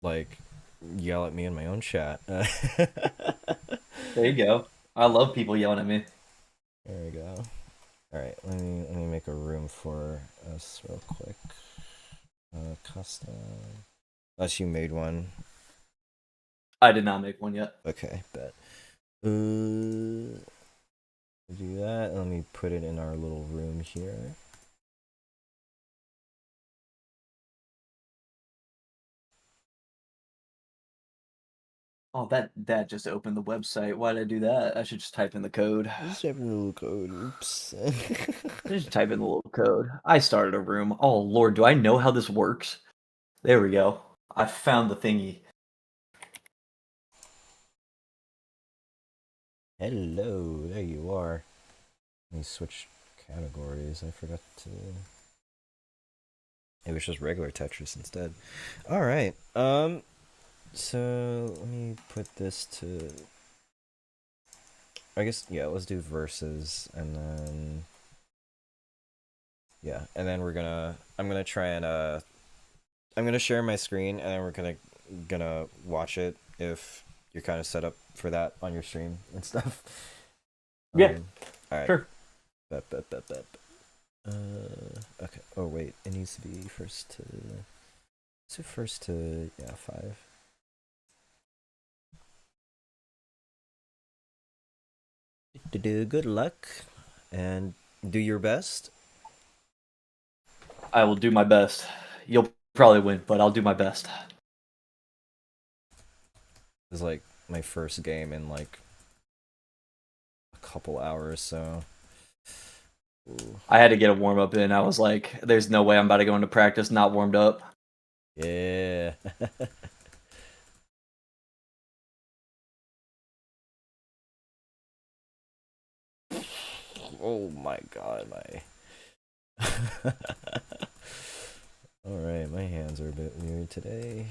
like yell at me in my own chat. There you go. I love people yelling at me. There we go. All right, let me make a room for us real quick. Custom. Unless you made one. I did not make one yet. Okay, bet. Do that. Let me put it in our little room here. Oh, that just opened the website. Why did I do that? I should just type in the code. Just having a little code. Oops. Just type in the little code. I started a room. Oh Lord, do I know how this works? There we go. I found the thingy. Hello, there you are. Let me switch categories. I forgot to. It was just regular Tetris instead. All right. So let me put this to. I guess yeah. Let's do verses, and then yeah, and then we're gonna. I'm gonna try and I'm gonna share my screen, and then we're gonna watch it if you're kind of set up for that on your stream and stuff. Yeah, All right. sure. Bet, bet, bet, bet. Okay. Oh wait, it needs to be first to. So first to yeah 5. Do good luck, and do your best. I will do my best. You'll probably win, but I'll do my best. It's like my first game in like a couple hours, so. Ooh. I had to get a warm up in. I was like, there's no way I'm about to go into practice not warmed up. Yeah. Oh my god, my. Alright, my hands are a bit weird today.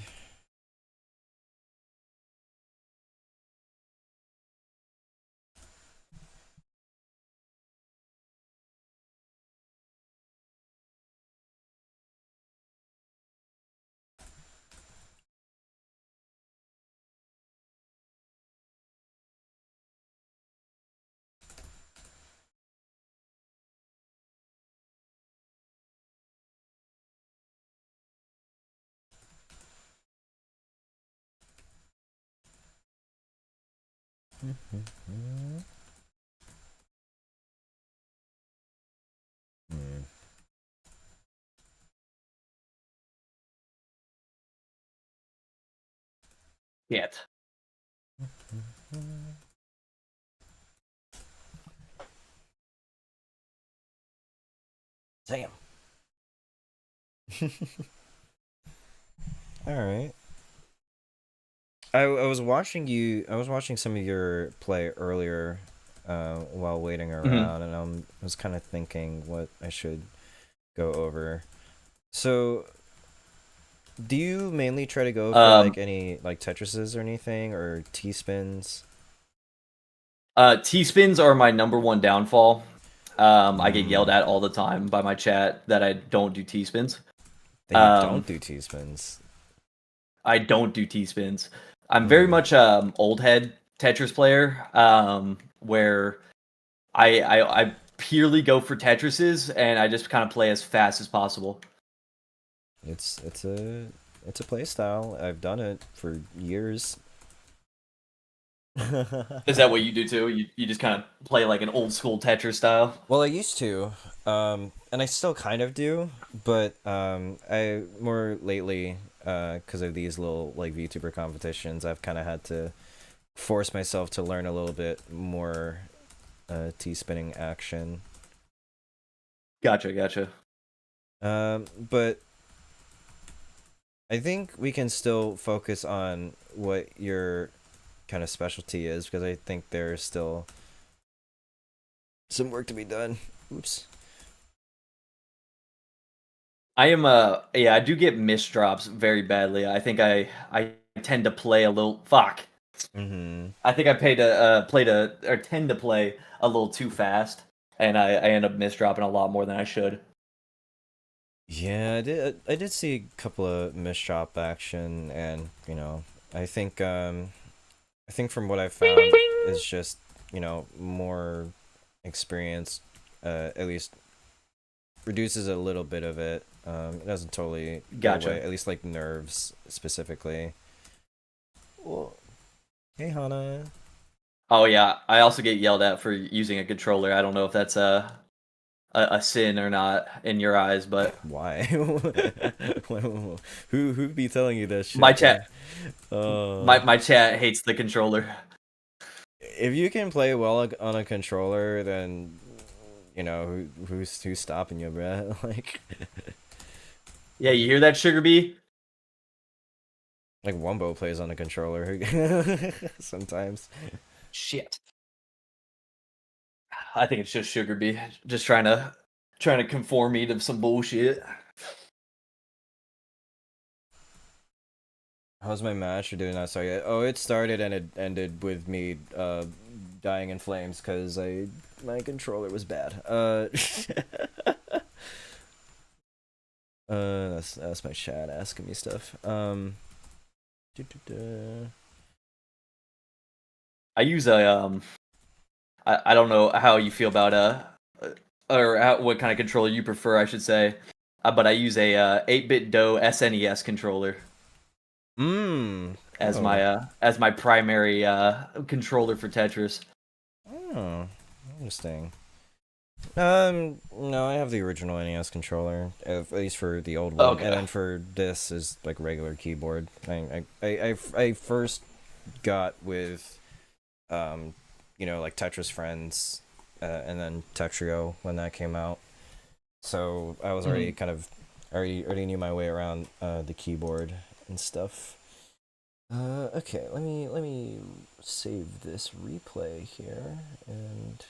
Hmm. Yet. Damn. Alright. I was watching you. I was watching some of your play earlier, while waiting Mm-hmm. around, and I was kind of thinking what I should go over. So, do you mainly try to go for like Um, any like Tetrises or anything or T spins? T spins are my number one downfall. I get yelled Mm. at all the time by my chat that I don't do T spins. That you Um, don't do T spins. I don't do T spins. I'm very Hmm. much old head Tetris player, where I purely go for Tetrises and I just kind of play as fast as possible. It's a play style. I've done it for years. Is that what you do too? You just kind of play like an old school Tetris style? Well, I used to, and I still kind of do, but I more lately, because of these little like VTuber competitions, I've kind of had to force myself to learn a little bit more T spinning action. Gotcha, gotcha. But I think we can still focus on what your kind of specialty is because I think there's still some work to be done. Oops. I am yeah, I do get misdrops very badly. I think I tend to play a little fuck. Mm-hmm. I think I played a or tend to play a little too fast, and I end up misdropping a lot more than I should. Yeah, I did see a couple of missed shop action, and I think from what I Ding, ding, found ding. is just more experience, at least reduces a little bit of it. It doesn't totally go away, Gotcha. at least like nerves specifically. Well, hey Hana. Oh yeah, I also get yelled at for using a controller. I don't know if that's a sin or not in your eyes, but Why? Who be telling you this my shit, chat man? my chat hates the controller. If you can play well on a controller, then who's stopping you, bruh? Yeah, you hear that, Sugar Bee? Like Wumbo plays on a controller sometimes. Shit. I think it's just Sugar Bee, just trying to conform me to some bullshit. How's my match? Or did it not start yet? Oh, it started and it ended with me dying in flames because my controller was bad. That's my chat asking me stuff. Doo-doo-doo. I use a I don't know how you feel about or what kind of controller you prefer, I should say. But I use a 8-bit Do SNES controller Oh. as my primary controller for Tetris. Oh. Interesting. No, I have the original NES controller, at least for the old one, and Okay. then for this is like regular keyboard. I first got with, um, like Tetris Friends, and then Tetrio when that came out. So I was already Mhm. kind of already knew my way around the keyboard and stuff. Okay, let me save this replay here and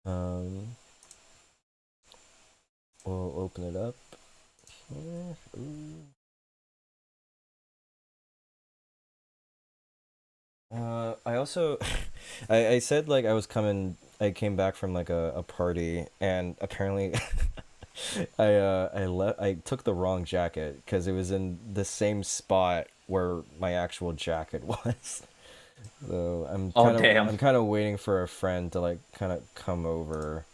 um we'll open it up here. Ooh. I also, I said like I came back from like a party, and apparently, I took the wrong jacket because it was in the same spot where my actual jacket was. So Oh damn. I'm kind of waiting for a friend to like kind of come over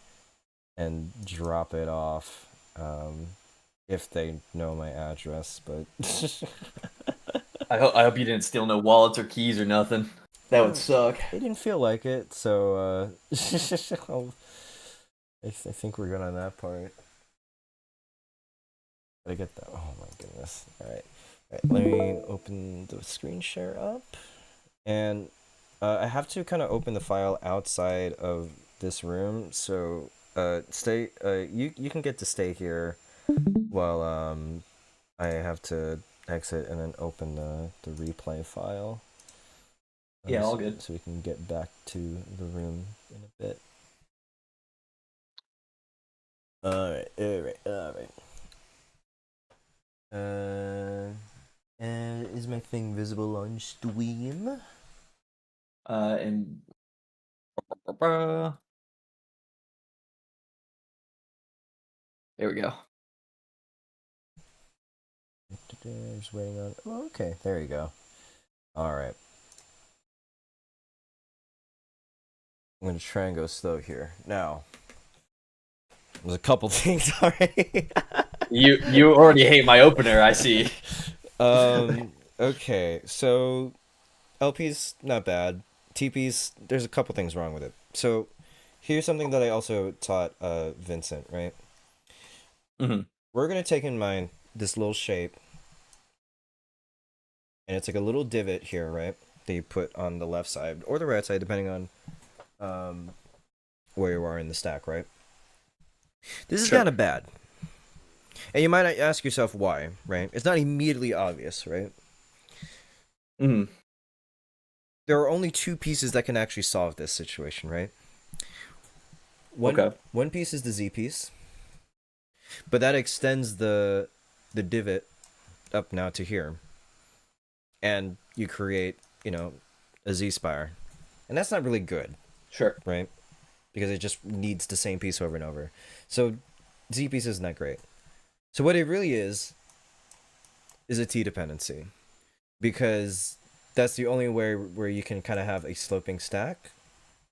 and drop it off, if they know my address, but. I hope you didn't steal no wallets or keys or nothing. That would suck. It didn't feel like it, so I think we're good on that part. Did I get that? Oh my goodness! All right, let me open the screen share up, and I have to kind of open the file outside of this room. So stay. You can get to stay here while I have to exit and then open the replay file. Yeah, all So, good. so we can get back to the room in a bit. Alright. Is my thing visible on stream? And there we go. Just waiting on. Oh, okay, there you go. Alright. I'm gonna try and go slow here. Now, there's a couple things already. You already hate my opener, I see. um, okay, so LP's not bad. TP's, there's a couple things wrong with it. So, here's something that I also taught Vincent, right? Mhm. We're gonna take in mind this little shape, and it's like a little divot here, right? That you put on the left side or the right side, depending on um, where you are in the stack, right? This is Sure. kind of bad, and you might ask yourself why, right? It's not immediately obvious, right? Mhm. There are only two pieces that can actually solve this situation, right? One Okay. one piece is the Z piece, but that extends the divot up now to here, and you create a Z spire, and that's not really good, Sure. right? Because it just needs the same piece over and over. So Z piece isn't that great. So what it really is a T dependency, because that's the only way where you can kind of have a sloping stack,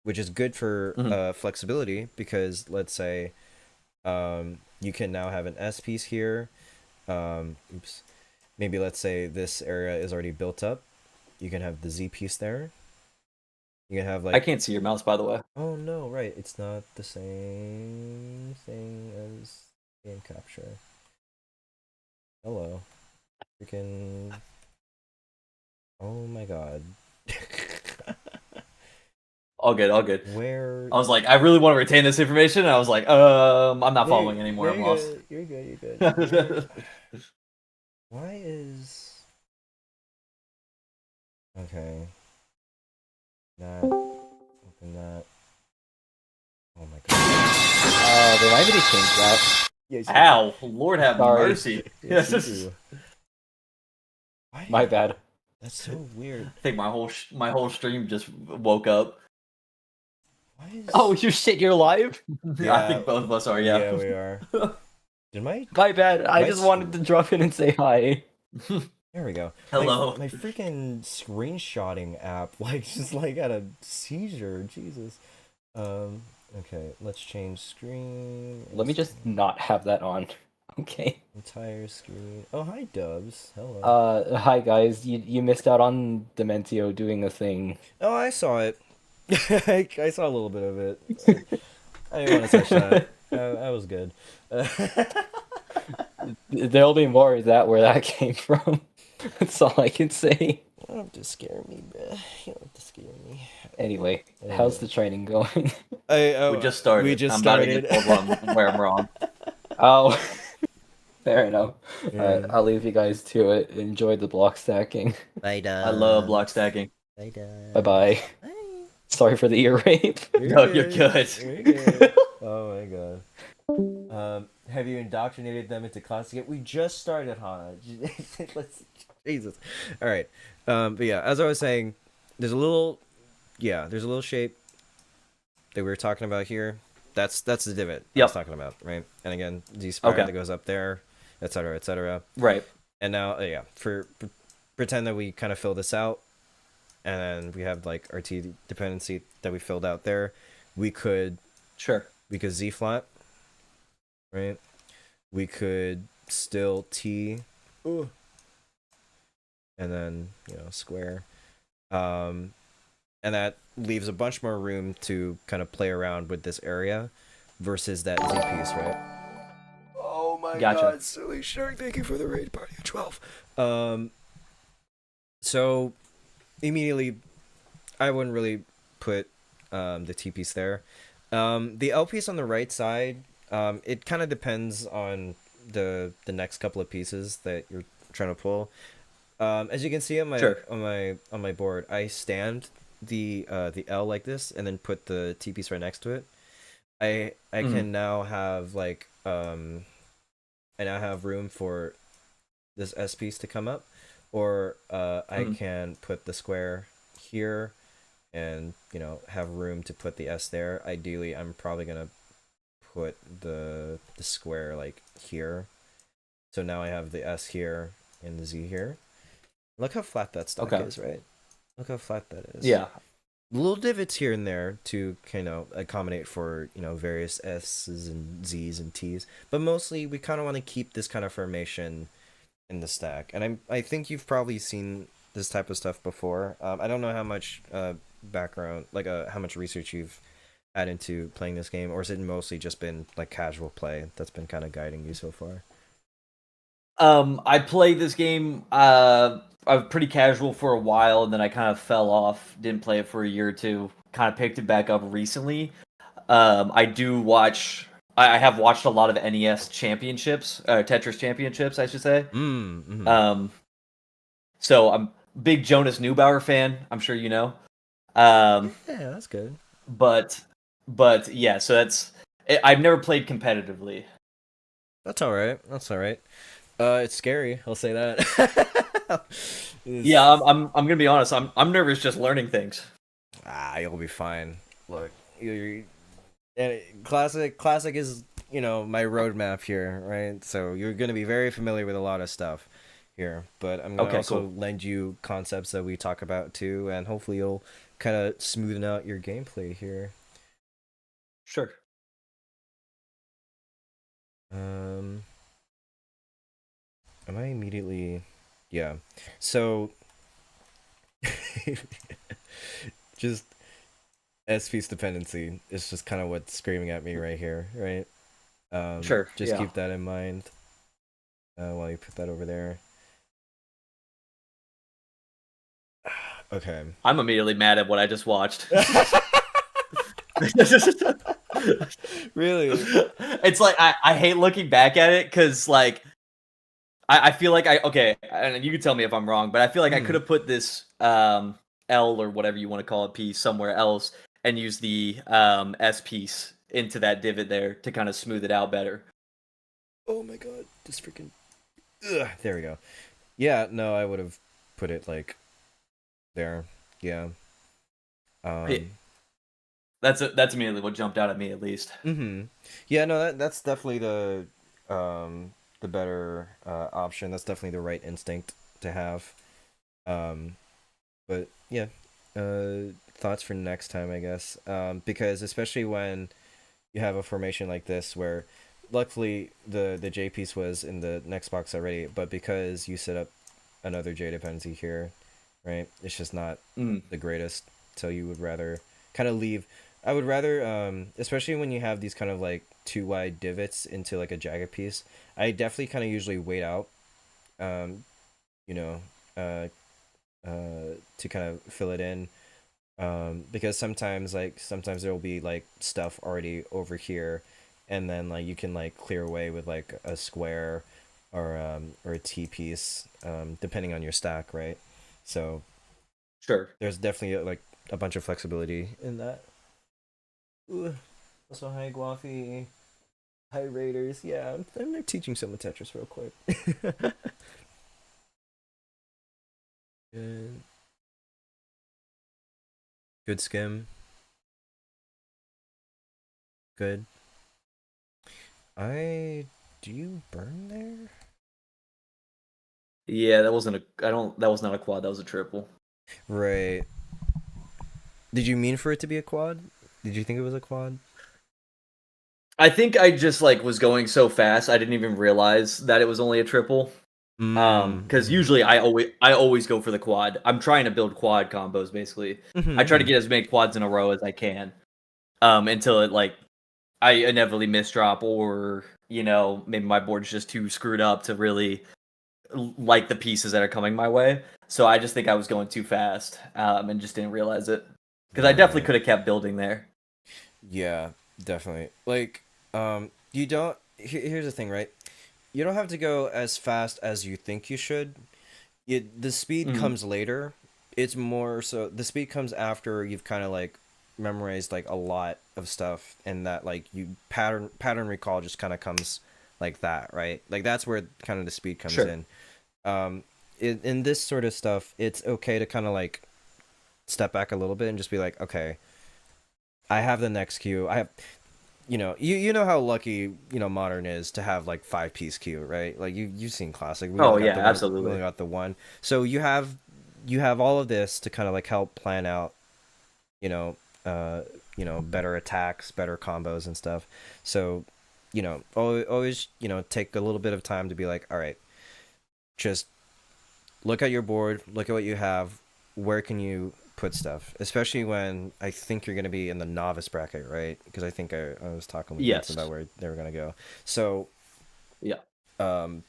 which is good for Mhm. flexibility, because let's say you can now have an S piece here. Oops. Maybe let's say this area is already built up. You can have the Z piece there. You can have I like, can't see your mouse, by the way. oh no, right, it's not the same thing as game capture. Hello. Freaking, oh my god. All good, all good. Where? I was like, I really want to retain this information. And I was like, I'm not There, following anymore. there I'm you lost. go. You're good. You're good. Where? Why is okay? That open that. Oh my god. They might really change that. Yes, you do. Ow, Lord have Sorry. mercy. Yes, you I do. Why? My bad. That's so weird. think my whole stream just woke up. Why is? Oh, you shit, you're live? Yeah. I think both of us are. Yeah, Yeah. we are. Did my? My bad. I My just wanted to drop in and say hi. There we go. Hello. My freaking screenshotting app just like had a seizure. Jesus. Okay, let's change screen. Let me just not have that on. Okay. Entire screen. Oh, hi, Dubs. Hello. Hi guys. You missed out on Dementio doing a thing. Oh, I saw it. I saw a little bit of it. I didn't want to touch that. That was good. There'll be more of that where that came from. That's all I can say. You don't have to scare me, bruh. You don't have to scare me. Anyway, how's the training going? We just started. We just I'm started. about to get told where I'm wrong. Oh, fair enough. Yeah. Alright, I'll leave you guys to it. Enjoy the block stacking. Bye, Dubs. I love block stacking. Bye, Dubs. Bye-bye. Bye. Sorry for the ear rape. No, you're good. You're good. Oh my god. Have you indoctrinated them into classic? We just started, huh? Jesus. All right. But yeah, as I was saying, there's a little shape that we were talking about here. That's the divot I was talking about, right? And again, Z spire that goes up there, etc., etc. Right. And now, pretend that we kind of fill this out, and then we have like our T dependency that we filled out there. We could Z flat, right? We could still T, and then square, and that leaves a bunch more room to kind of play around with this area, versus that Z piece, right? Oh my god, silly shark! Thank you for the raid party of 12. So immediately, I wouldn't really put the T piece there. The L piece on the right side, it kind of depends on the next couple of pieces that you're trying to pull. As you can see on my board, I stand the L like this and then put the T piece right next to it. I can now have like I now have room for this S piece to come up, or I can put the square here and have room to put the S there. Ideally, I'm probably gonna put the square like here, so now I have the S here and the Z here. Look how flat that stack is, right? Look how flat that is. Yeah. Little divots here and there to accommodate for various S's and Z's and T's, but mostly we kind of want to keep this kind of formation in the stack. And I think you've probably seen this type of stuff before. I don't know how much background, like how much research you've had into playing this game, or has it mostly just been like casual play that's been kind of guiding you so far? I played this game I was pretty casual for a while, and then I kind of fell off, didn't play it for a year or two, kind of picked it back up recently. I do watch I have watched a lot of NES championships, Tetris championships, I should say. So I'm a big Jonas Neubauer fan. I'm sure you know. Yeah, that's good. But yeah, so I've never played competitively. That's all right. That's all right. It's scary. I'll say that. Yeah, I'm gonna be honest. I'm nervous just learning things. You'll be fine. Look, And classic is my roadmap here, right? So you're gonna be very familiar with a lot of stuff here, but I'm gonna Okay, also cool. lend you concepts that we talk about too, and hopefully you'll kind of smoothen out your gameplay here. Sure. Am I immediately? Yeah. So just S-piece dependency is just kind of what's screaming at me right here, right? Sure. Just Yeah. keep that in mind while you put that over there. Okay. I'm immediately mad at what I just watched. Really? It's like I hate looking back at it because like I feel like okay, and you can tell me if I'm wrong, but I feel like I could Mhm. have put this L or whatever you want to call it piece somewhere else and use the S piece into that divot there to kind of smooth it out better. Oh my god, this freaking. Ugh. There we go. Yeah, no, I would have put it like there. Yeah. Yeah, Um. that's immediately what jumped out at me at least. Mhm. Yeah, no, that's definitely the better option. That's definitely the right instinct to have. Um. But yeah. Thoughts for next time, I guess. Because especially when you have a formation like this where luckily the J piece was in the next box already, but because you set up another J dependency here, right? It's just not Mm, the greatest. So you would rather kind of leave. I would rather, especially when you have these kind of like two wide divots into like a jagged piece. I definitely kind of usually wait out, um, you know, uh, to kind of fill it in, because sometimes there will be like stuff already over here, and then like you can like clear away with like a square or a T piece, depending on your stack, right? So sure. there's definitely like a bunch of flexibility in that. Ooh. Also, hi Guafi, hi Raiders. Yeah, I'm teaching someone Tetris real quick. Good, good skim, good. I Do you burn there? Yeah, that wasn't a. I don't. That was not a quad. That was a triple. Right. Did you mean for it to be a quad? Did you think it was a quad? I think I just like was going so fast I didn't even realize that it was only a triple. Because Mm-hmm. usually I always go for the quad. I'm trying to build quad combos basically. I try to Mm-hmm. get as many quads in a row as I can. Until it like I inevitably misdrop or maybe my board's just too screwed up to really like the pieces that are coming my way. So I just think I was going too fast and just didn't realize it because I definitely Right. could have kept building there. Yeah, definitely. Like, you don't. Here's the thing, right? You don't have to go as fast as you think you should. The speed Mm, comes later. It's more so the speed comes after you've kind of like memorized like a lot of stuff, and that like you pattern recall just kind of comes like that, right? Like that's where kind of the speed comes sure. in. In this sort of stuff, it's okay to kind of like step back a little bit and just be like, okay, I have the next queue. I have, you know how lucky modern is to have like 5 piece queue, right? Like you've seen classic. We Oh only got yeah, the one. We absolutely. only got the one. So you have all of this to kind of like help plan out, you know, uh, better attacks, better combos and stuff. So, always take a little bit of time to be like, all right, just look at your board, look at what you have, where can you put stuff, especially when I think you're going to be in the novice bracket, right? Because I think I was talking with Vincent about Yes. where they were going to go. So, Yeah. um,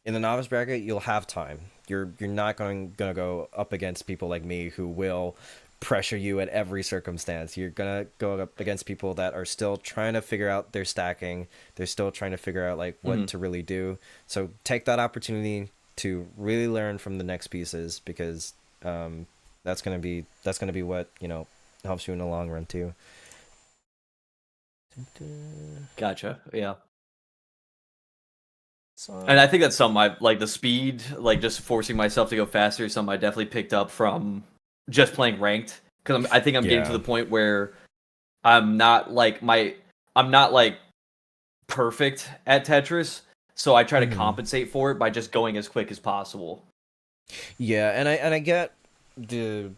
in the novice bracket, you'll have time. You're not gonna go up against people like me who will pressure you at every circumstance. You're gonna go up against people that are still trying to figure out their stacking. They're still trying to figure out like what Hmm. to really do. So take that opportunity to really learn from the next pieces, because um, that's gonna be what helps you in the long run too. Gotcha. Yeah. And So I think that's something I like the speed, like just forcing myself to go faster is something I definitely picked up from just playing ranked. Because I think I'm getting to yeah. the point where I'm not like perfect at Tetris, so I try to Mhm. compensate for it by just going as quick as possible. Yeah, and I get the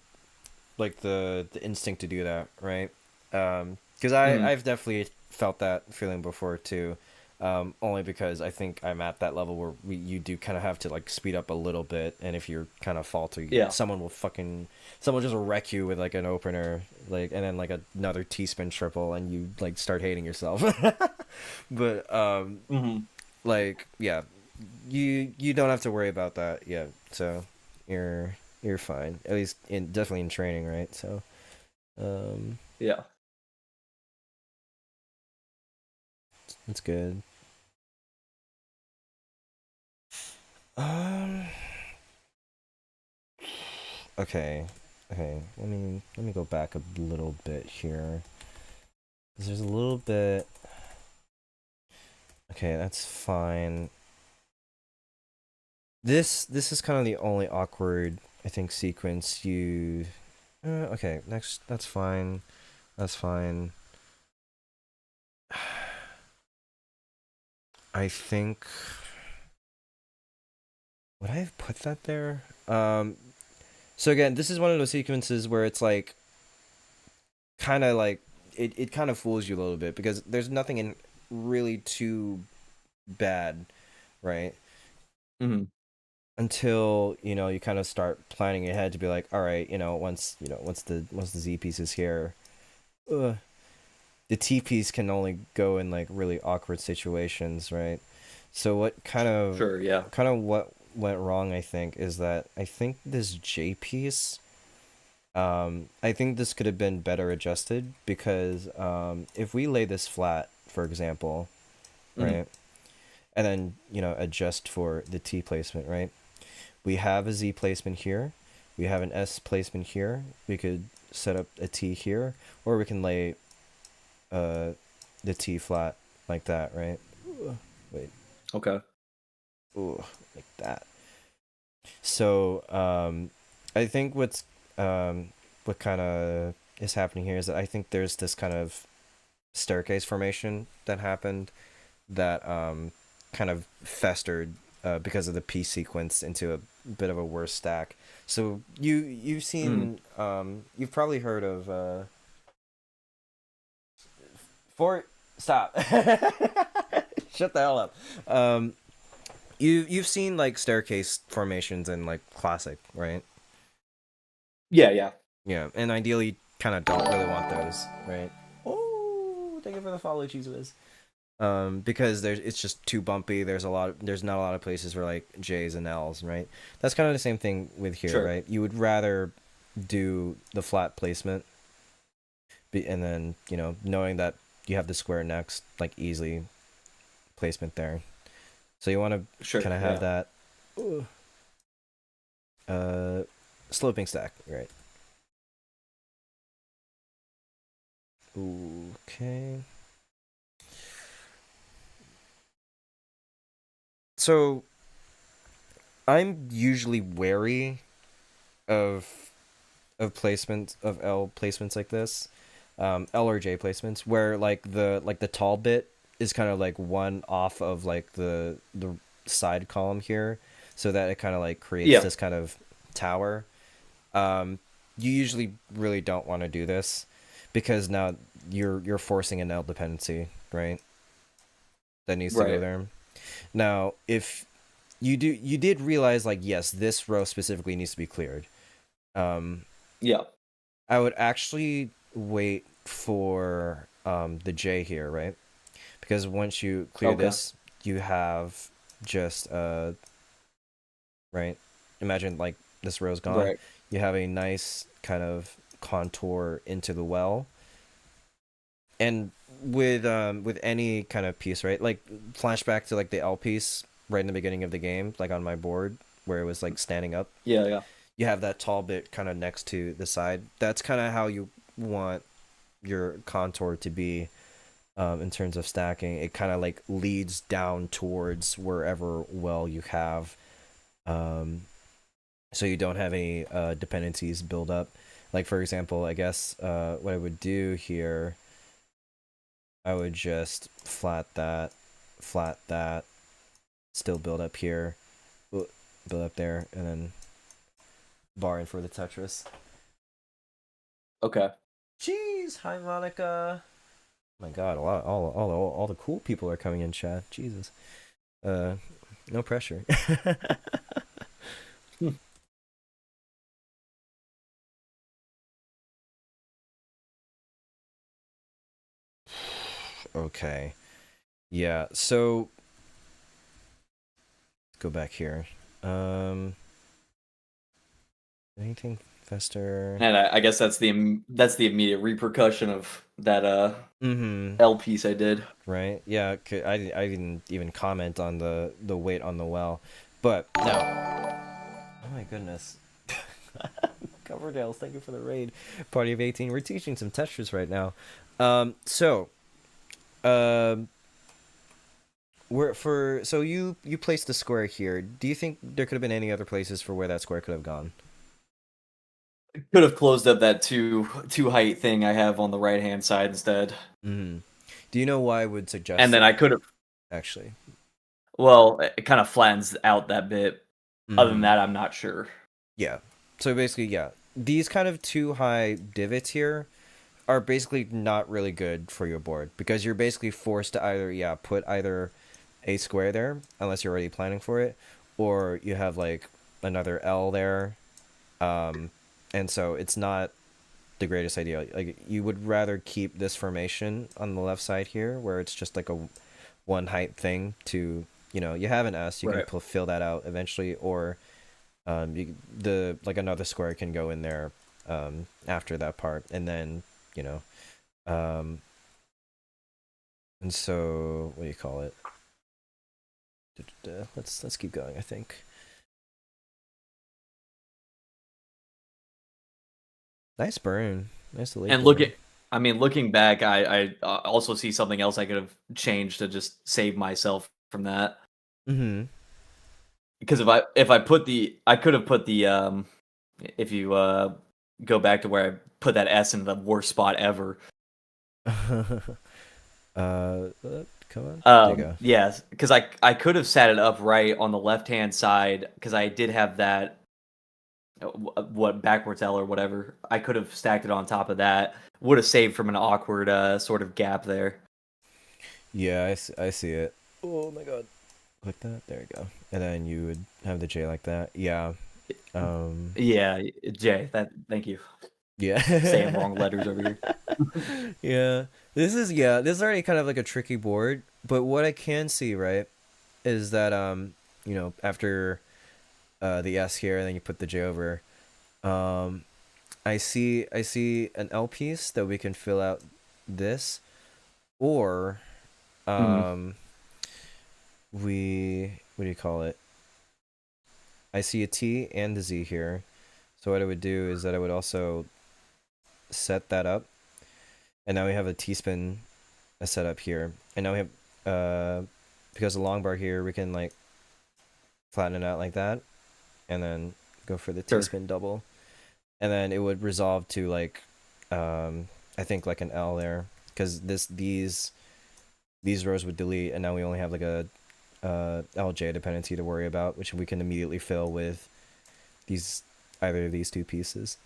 the instinct to do that, right? Because Mhm. I've definitely felt that feeling before too. Only because I think I'm at that level where you do kind of have to like speed up a little bit, and if you're kind of faulty, Yeah. someone will just wreck you with like an opener, like, and then like another T-spin triple, and you like start hating yourself. But Mhm. like yeah, you don't have to worry about that yet, so you're fine. At least definitely in training, right? So um, Yeah. that's good. Um, okay, okay. Let me go back a little bit here. 'Cause there's a little bit. Okay, that's fine. This is kind of the only awkward I think sequence you. Okay, next. That's fine. That's fine. I think. Would I have put that there? So again, this is one of those sequences where it's like kind of like it kind of fools you a little bit because there's nothing in really too bad, right? Mhm. Until you kind of start planning ahead to be like, all right, once the Z piece is here, uh, the T piece can only go in like really awkward situations, right? So Sure, yeah. what went wrong, I think, is that I think this J piece. I think this could have been better adjusted because if we lay this flat, for example, Mhm. right, and then adjust for the T placement, right? We have a Z placement here, we have an S placement here. We could set up a T here, or we can lay uh the T flat like that, right? Wait, Okay. ooh, like that. So I think what kind of is happening here is that I think there's this kind of staircase formation that happened that kind of festered because of the P sequence into a bit of a worse stack. So you've Mhm. seen you've probably heard of for stop shut the hell up. You've seen like staircase formations in like classic, right? Yeah, yeah. Yeah, and ideally kind of don't really want those, right? Oh, thank you for the follow, Cheese Whiz. Because it's just too bumpy. There's not a lot of places for like J's and L's, right? That's kind of the same thing with here, Sure. right? You would rather do the flat placement, and then knowing that you have the square next, like easily placement there. So you want to Sure, kind of have yeah. that ooh, uh sloping stack, right? Okay. So I'm usually wary of placements of L placements like this, L or J placements where like the tall bit is kind of like one off of like the side column here, so that it kind of like creates Yeah. this kind of tower. You usually really don't want to do this because now you're forcing an L dependency, right? That needs to go Right. there. Now, if you did realize like yes, this row specifically needs to be cleared. Um, Yeah. I would actually wait for the J here, right? Because once you clear Okay. this, you have just right. Imagine like this row's gone. Right. You have a nice kind of contour into the well, and with any kind of piece, right? Like flashback to like the L piece right in the beginning of the game, like on my board where it was like standing up. Yeah, yeah. You have that tall bit kind of next to the side. That's kind of how you want your contour to be in terms of stacking. It kind of like leads down towards wherever well you have, um, so you don't have any dependencies build up. Like for example, I guess what I would do here I would just flat that, still build up here, build up there, and then bar in for the Tetris. Okay. Jeez, hi Monica. My God, a lot, all the cool people are coming in chat. Jesus, no pressure. Okay, yeah. So let's go back here. Anything fester? And I guess that's the immediate repercussion of that Mm-hmm. L piece I did. Right. Yeah. I didn't even comment on the weight on the well, but now. Oh my goodness. Coverdales, thank you for the raid. Party of 18. We're teaching some Tetris right now. So, um, so you placed the square here. Do you think there could have been any other places for where that square could have gone? Could have closed up that two height thing I have on the right hand side instead. Mm-hmm. Do you know why I would suggest And then that, I could have. actually? Well, it kind of flattens out that bit. Other than Mm-hmm. that, I'm not sure. Yeah. So basically, yeah, these kind of too high divots here are basically not really good for your board because you're basically forced to either put either a square there unless you're already planning for it, or you have like another L there, and so it's not the greatest idea. Like you would rather keep this formation on the left side here where it's just like a one height thing to, you have an S, you Right. can fill that out eventually, or the like another square can go in there after that part, and then you know um and so what do you call it? Let's keep going, I think. Nice burn. Nice late And burn. looking back, I also see something else I could have changed to just save myself from that. Mm-hmm. Because I could have put the if you go back to where I put that S in the worst spot ever. Come on. There you go. Yes, because I could have sat it up right on the left hand side because I did have that what backwards L or whatever. I could have stacked it on top of that. Would have saved from an awkward sort of gap there. Yeah, I see it. Oh my God. Click that. There you go. And then you would have the J like that. Yeah. Yeah, Jay. Thank you. Yeah. Saying wrong letters over here. Yeah. This is already kind of like a tricky board, but what I can see, right, is that after the S here and then you put the J over, um I see an L piece that we can fill out this, or Mhm. we what do you call it? I see a T and a Z here. So what I would do is that I would also set that up, and now we have a T spin set up here, and now we have because the long bar here we can like flatten it out like that, and then go for the T Sure. spin double, and then it would resolve to like I think like an L there, because these rows would delete, and now we only have like a LJ dependency to worry about, which we can immediately fill with either of these two pieces.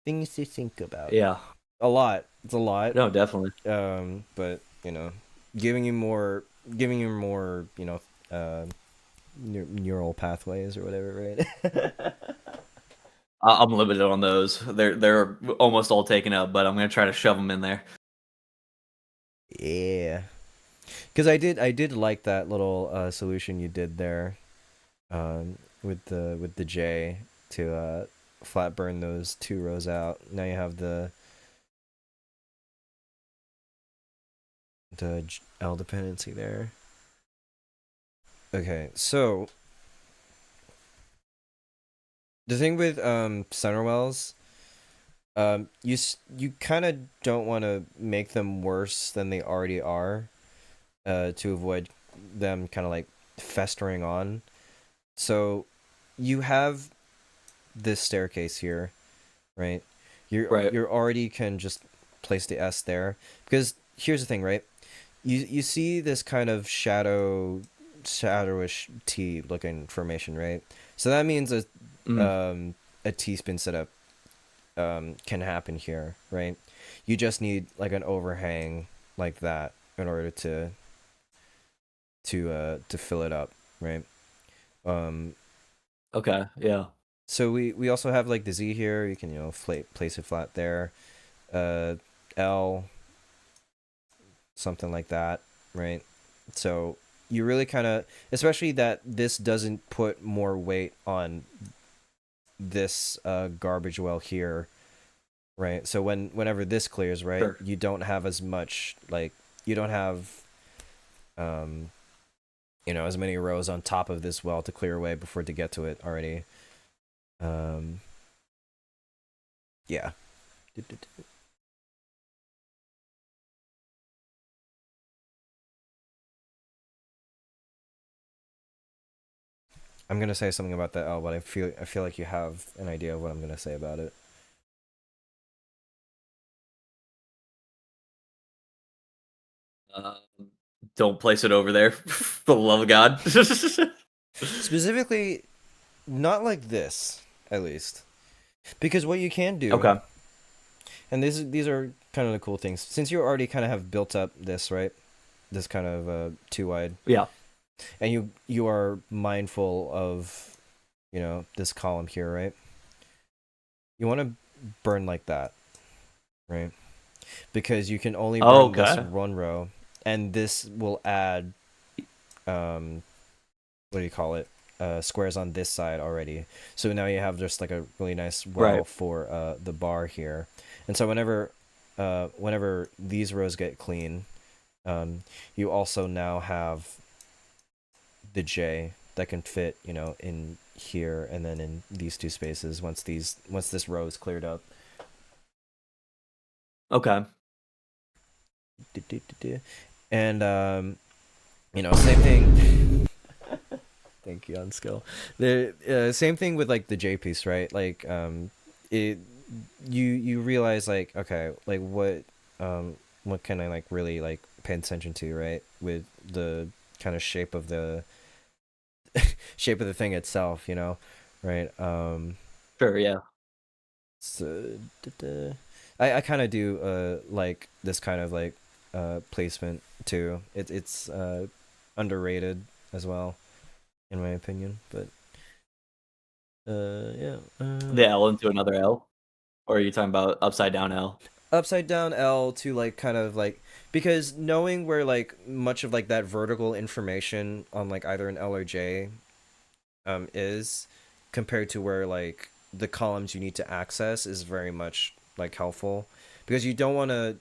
Things to think about. Yeah. A lot. It's a lot. No, definitely. But giving you more, neural pathways or whatever, right? I'm limited on those. They're almost all taken up, but I'm gonna try to shove them in there. Yeah. Because I did like that little solution you did there, with the J to flat burn those two rows out. Now you have the L dependency there. Okay, so the thing with center wells, you kind of don't want to make them worse than they already are, to avoid them kind of like festering on. So you have this staircase here, right? Right. You're already can just place the S there, because here's the thing, right? You see this kind of shadowish T looking formation, right? So that means a T spin setup can happen here, right? You just need like an overhang like that in order to fill it up, right? Okay, yeah. So we also have like the Z here. You can place it flat there. L, something like that, right? So you really kind of, especially that this doesn't put more weight on this garbage well here, right? So whenever this clears, right, Sure. you don't have as much, like, you don't have as many rows on top of this well to clear away before to get to it already. Yeah. I'm gonna say something about that L, but I feel like you have an idea of what I'm gonna say about it. Um, don't place it over there, for the love of God. Specifically, not like this, at least, because what you can do. Okay. And these are kind of the cool things. Since you already kind of have built up this, right? This kind of too wide. Yeah. And you are mindful of, this column here, right? You want to burn like that, right? Because you can only burn this one row, and this will add, what do you call it? Squares on this side already. So now you have just like a really nice well for the bar here. And so whenever these rows get clean, you also now have the J that can fit, in here and then in these two spaces once this row is cleared up. Okay. And same thing. Thank you on skill. The same thing with like the J piece, right? Like you realize like, okay, like what can I like really like pay attention to, right? With the kind of shape of the thing itself, right? Sure, yeah. So I kind of do like this kind of like placement too. It's underrated as well, in my opinion. But yeah. The L into another L, or are you talking about upside down L? Upside down L to like kind of like, because knowing where like much of like that vertical information on like either an L or J is, compared to where like the columns you need to access, is very much like helpful, because you don't want to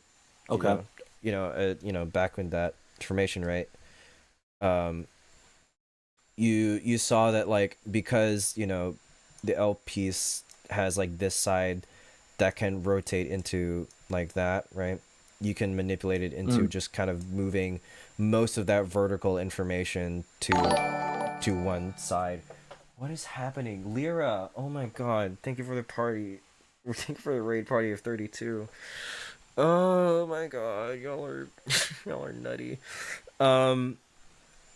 back in that information, right? You saw that like, because the L piece has like this side that can rotate into like that, right? You can manipulate it into just kind of moving most of that vertical information to one side. What is happening? Lyra, oh my god, thank you for the party. Thank you for the raid party of 32. Oh my god, y'all are y'all are nutty.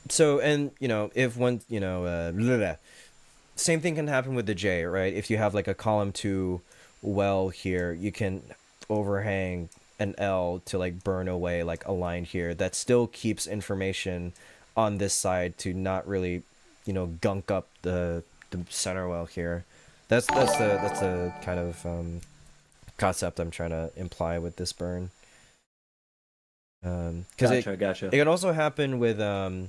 So, and if one, same thing can happen with the J, right? If you have like a column 2 well here, you can overhang an L to like burn away like a line here that still keeps information on this side to not really, gunk up the center well here. That's the kind of concept I'm trying to imply with this burn. Because Gotcha. it can also happen with a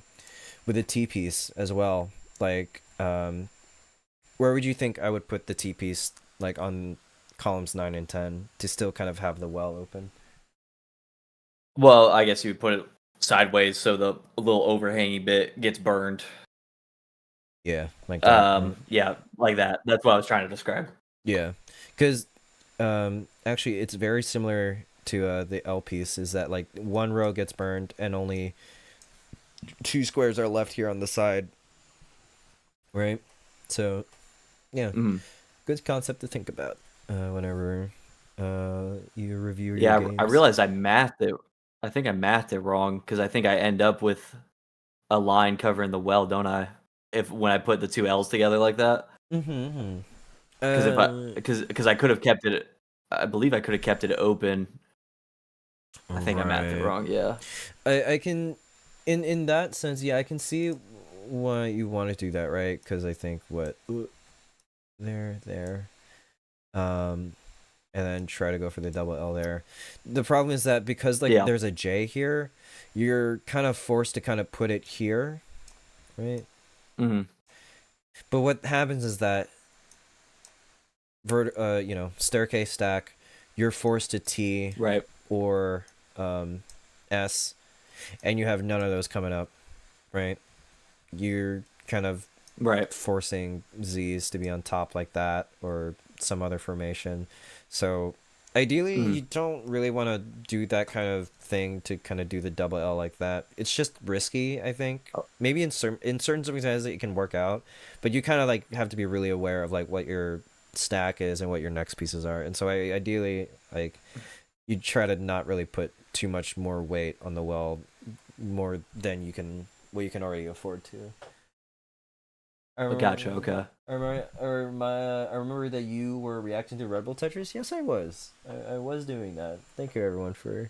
T piece as well. Like, where would you think I would put the T piece, like on columns 9 and 10, to still kind of have the well open? Well, I guess you would put it sideways so the little overhanging bit gets burned. Yeah, like that. Right? Yeah, like that. That's what I was trying to describe. Yeah, because actually, it's very similar to the L piece. Is that like one row gets burned and only 2 squares are left here on the side, right? So, yeah, good concept to think about whenever you review your Yeah, I games. realized I mathed it. I think I mathed it wrong because I think I end up with a line covering the well, don't I? If when I put the two L's together like that, Mm-hmm. because if I Uh, because I could have kept it. I believe I could have kept it open. I think I mathed it right. wrong. Yeah. I can, in that sense, yeah, I can see why you want to do that, right? Because I think what there, um, and then try to go for the double L there. The problem is that because like Yeah. there's a J here, you're kind of forced to kind of put it here, right? Hmm. But what happens is that staircase stack, you're forced to T Right. or S, and you have none of those coming up, right? You're kind of Right. forcing Z's to be on top like that or some other formation. So ideally, Hmm. you don't really want to do that kind of thing to kind of do the double L like that. It's just risky, I think. Oh, Maybe in certain circumstances it can work out, but you kind of like have to be really aware of like what your stack is and what your next pieces are. And so ideally, like you try to not really put too much more weight on the well, more than you can already afford to. I gotcha. remember, Okay. I remember that you were reacting to Red Bull Tetris. Yes, I was. I was doing that. Thank you, everyone, for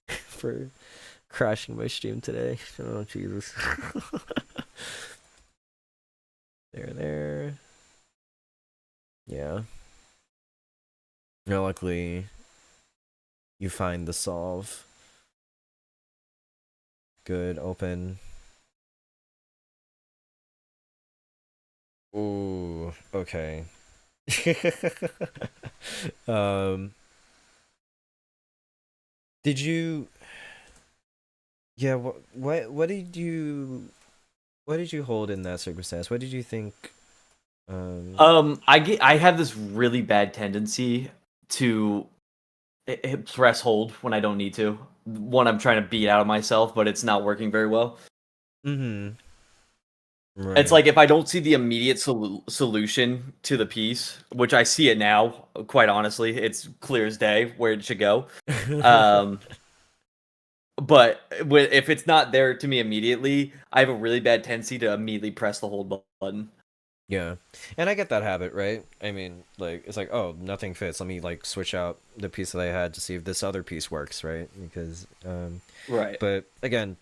for crashing my stream today. Oh Jesus. There. Yeah. No, luckily, you find the solve. Good, open. Ooh, okay. um, did you? Yeah. What did you hold in that circumstance? What did you think? I have this really bad tendency to hit press hold when I don't need to. One I'm trying to beat out of myself, but it's not working very well. Mm-hmm. It's Right. like if I don't see the immediate solution to the piece, which I see it now, quite honestly, it's clear as day where it should go. Um, but if it's not there to me immediately, I have a really bad tendency to immediately press the hold button. Yeah. And I get that habit, right? I mean, like it's like, oh, nothing fits. Let me like switch out the piece that I had to see if this other piece works, right? Because Right. but again,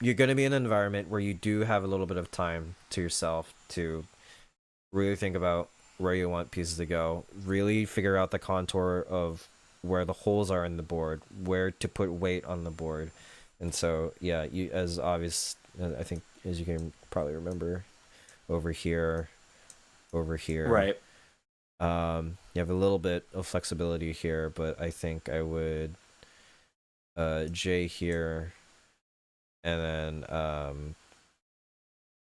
you're going to be in an environment where you do have a little bit of time to yourself to really think about where you want pieces to go, really figure out the contour of where the holes are in the board, where to put weight on the board. And so, yeah, you as obvious, I think as you can probably remember, over here, over here. Right. You have a little bit of flexibility here, but I think I would J here, and then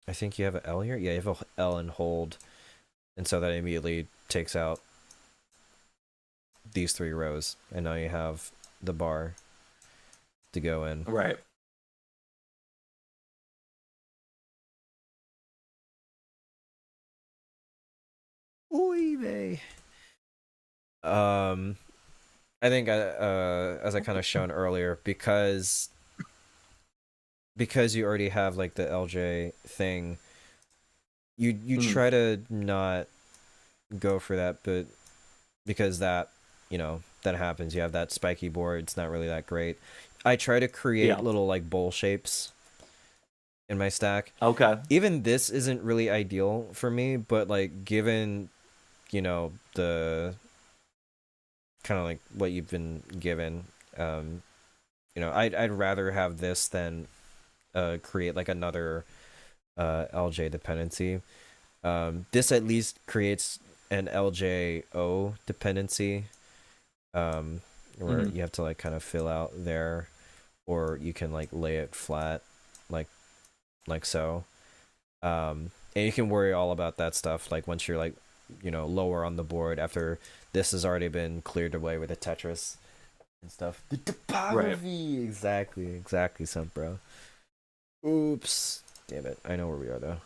I think you have an L here. Yeah, you have a L and hold, and so that immediately takes out these three rows, and now you have the bar to go in. Right. Oy vey. Um, I think as I kind of shown earlier, because you already have like the LJ thing, you Mm. try to not go for that, but because that, that happens. You have that spiky board. It's not really that great. I try to create Yeah. little like bowl shapes in my stack. Okay. Even this isn't really ideal for me, but like given, the kind of like what you've been given, I'd rather have this than create like another LJ dependency. This at least creates an LJO dependency, where Hmm. you have to like kind of fill out there, or you can like lay it flat, like so. And you can worry all about that stuff like once you're like, lower on the board after this has already been cleared away with the Tetris and stuff. The Right. topography, exactly, some bro. Oops, damn it! I know where we are though.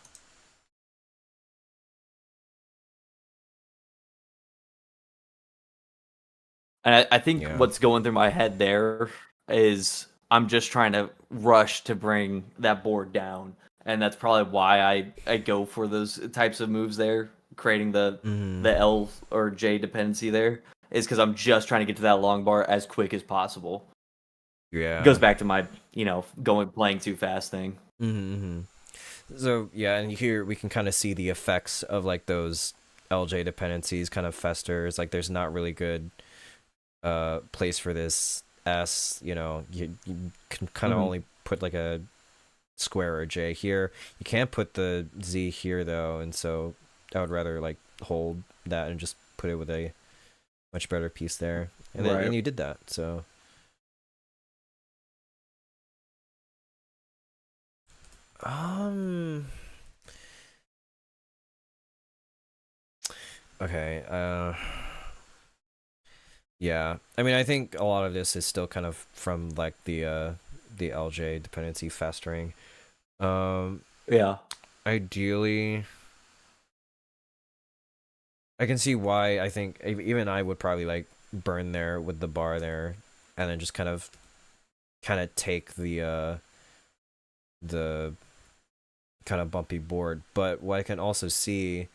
And I think Yeah. what's going through my head there is I'm just trying to rush to bring that board down. And that's probably why I go for those types of moves there, creating Mm, the L or J dependency there, is because I'm just trying to get to that long bar as quick as possible. Goes yeah. back to my, going playing too fast thing. Mm-hmm. So yeah, and here we can kind of see the effects of like those LJ dependencies kind of festers. Like there's not really good place for this S. You can kind of Hmm. only put like a square or J here. You can't put the Z here though, and so I would rather like hold that and just put it with a much better piece there. And Right. you did that. So um okay, yeah. I mean, I think a lot of this is still kind of from like the LJ dependency festering. Um Yeah. Ideally I can see why I think even I would probably like burn there with the bar there and then just kind of take the kind of bumpy board. But what I can also see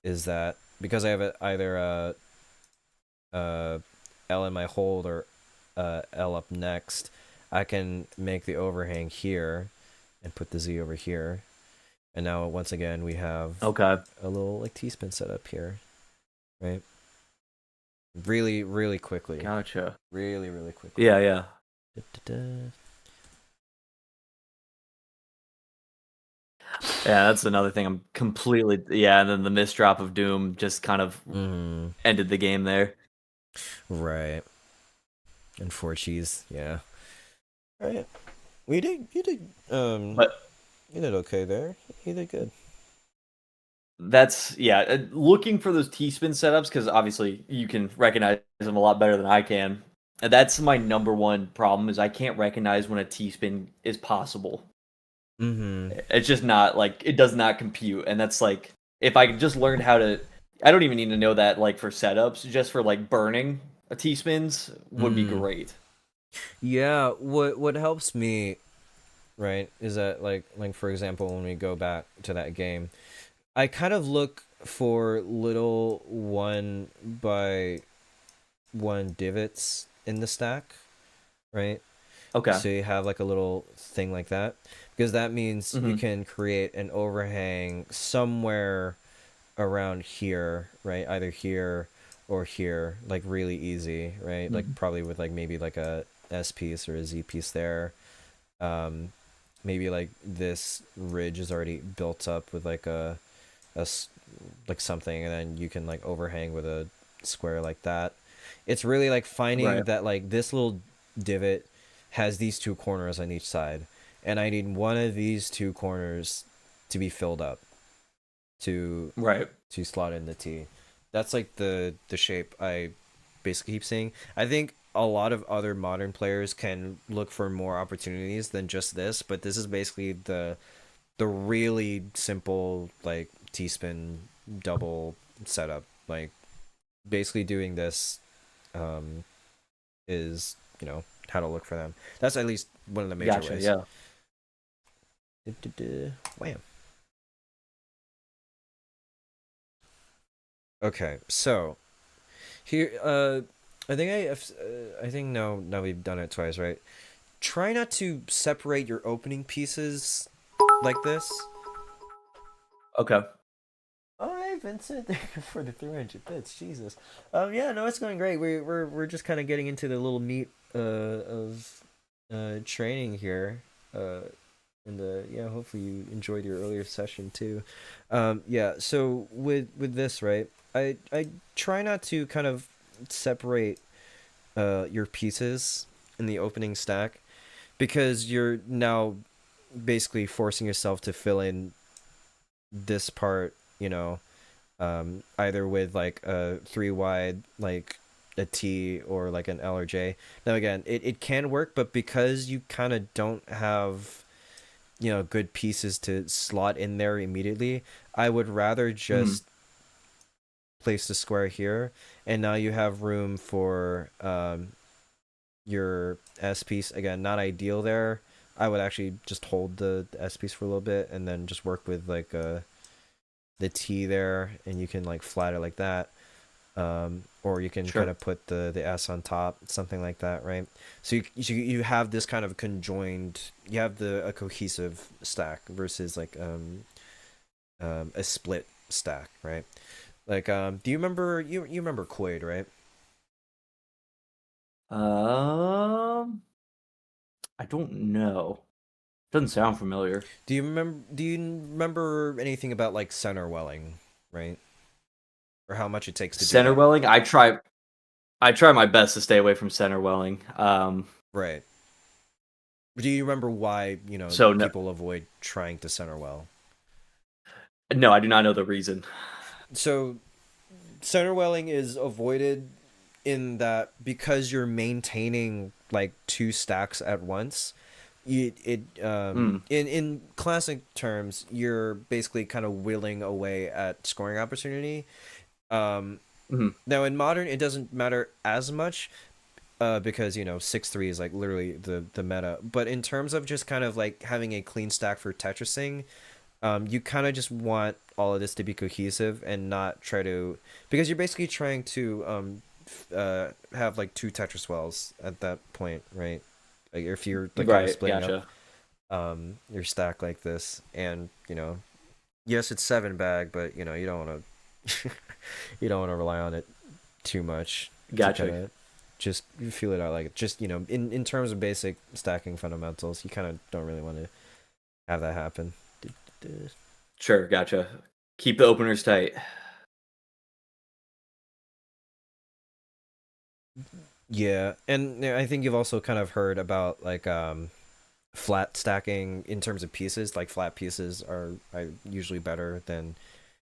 is that because I have either a L in my hold or L up next, I can make the overhang here and put the Z over here. And now once again we have Okay. a little like T-spin set up here, right? Really, really quickly. Gotcha. Really, really quickly. Yeah, yeah. Da-da-da. Yeah, that's another thing I'm completely, yeah, and then the misdrop of Doom just kind of Mm, ended the game there. right. And four cheese, yeah. Right. Um But you did okay there. You did good. that's, yeah, looking for those T-spin setups, because obviously you can recognize them a lot better than I can. And that's my number one problem, is I can't recognize when a T-spin is possible. Mm-hmm. It's just not, like, it does not compute. And that's like, if I just learned how to, I don't even need to know that, like, for setups, just for, like, burning a T-spins would be Mm. great. Yeah, what helps me, right, is that like for example when we go back to that game, I kind of look for little 1 by 1 divots in the stack, right? Okay. So you have like a little thing like that because that means you Hmm. can create an overhang somewhere around here, right? Either here or here, like really easy, right? Like probably with like maybe like a S piece or a Z piece there. Um, Maybe like this ridge is already built up with like like something, and then you can like overhang with a square like that. It's really like finding Right. that like this little divot has these 2 corners on each side, and I need one of these 2 corners to be filled up to Right. slot in the T. That's like the shape I basically keep seeing. I think a lot of other modern players can look for more opportunities than just this, but this is basically the really simple like T-spin double setup. Like basically doing this um is, how to look for them. That's at least one of the major Gotcha. ways. Yeah. Wham. Okay, so here, I think now we've done it twice, right? Try not to separate your opening pieces like this. Okay. All right, Vincent, thank you for the 300 bits. Jesus. Yeah, no, it's going great. We're just kind of getting into the little meat of training here. And yeah, hopefully you enjoyed your earlier session too. Yeah, so with this, right? I try not to kind of separate your pieces in the opening stack because you're now basically forcing yourself to fill in this part, either with like a 3 wide, like a T or like an L or J. Now again, it can work, but because you kind of don't have good pieces to slot in there immediately, I would rather Mhm. just place the square here, and now you have room for your S piece. Again, not ideal there. I would actually just hold the S piece for a little bit and then just work with like the T there, and you can like flat it like that. Or you can kind Sure. of put the S on top, something like that, right? So you have this kind of conjoined, you have a cohesive stack versus like a split stack, right? Like do you remember you remember Quaid, right? Um, I don't know. Doesn't sound familiar. Do you remember anything about like center welling, right? Or how much it takes to do Center that? welling. I try my best to stay away from center welling. Right. Do you remember why, So no, people avoid trying to center well? no, I do not know the reason. So center welling is avoided in that because you're maintaining like two stacks at once. Mm, In classic terms, you're basically kind of willing away at scoring opportunity. Um, mhm. Now in modern, it doesn't matter as much, because 6-3 is like literally the meta. But in terms of just kind of like having a clean stack for Tetrising, you kind of just want all of this to be cohesive and not try to, because you're basically trying to have like two Tetris wells at that point, right? Like if you're like kind of Right. splitting up Gotcha. your stack like this, and yes, it's 7 bag, but you don't want to you don't want to rely on it too much to kind Gotcha. of just feel it out. Like just in terms of basic stacking fundamentals, you kind of don't really want to have that happen. Sure. Gotcha. Keep the openers tight. Yeah, and I think you've also kind of heard about like flat stacking in terms of pieces. Like flat pieces are usually better than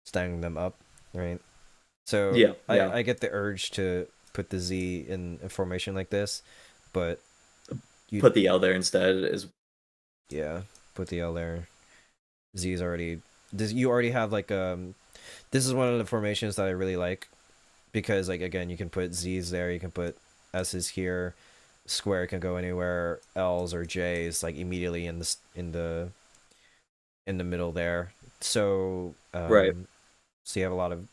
stacking them up, right? So Yeah. I Yeah. I get the urge to put the Z in a formation like this, but you Put the L there instead. Is yeah, put the L there. Z is already this. You already have like this is one of the formations that I really like, because like again you can put Z's there, you can put S's here, square can go anywhere, L's or J's like immediately in the middle there. So right. so you have a lot of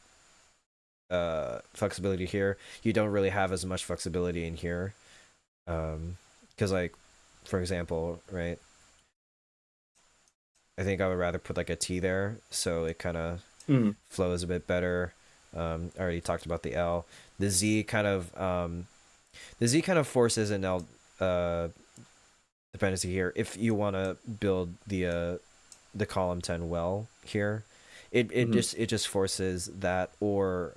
flexibility here. You don't really have as much flexibility in here, because like for example, right, I think I would rather put like a T there so it kind of Mm, flows a bit better. I already talked about the L. The Z kind of forces an L dependency here if you want to build the column 10 well here. mhm. It just forces that, or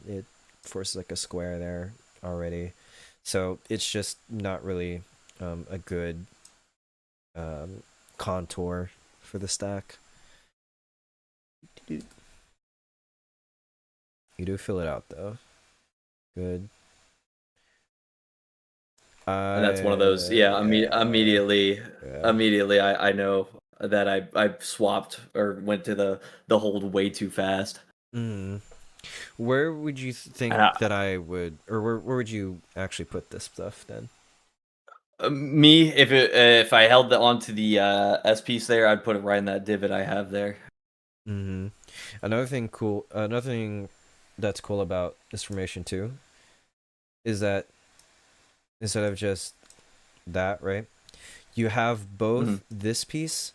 it forces like a square there already. So it's just not really a good um, contour for the stack. You do fill it out though. Good. And that's one of those. Yeah. Yeah. Yeah. Immediately, I know that I swapped or went to the hold way too fast. Mm. Where would you And think that I would, or where would you actually put this stuff then? me, if I held onto the S piece there, I'd put it right in that divot I have there. Mm-hmm. Another thing that's cool about this formation too is that instead of just that, right, you have Hmm. both this piece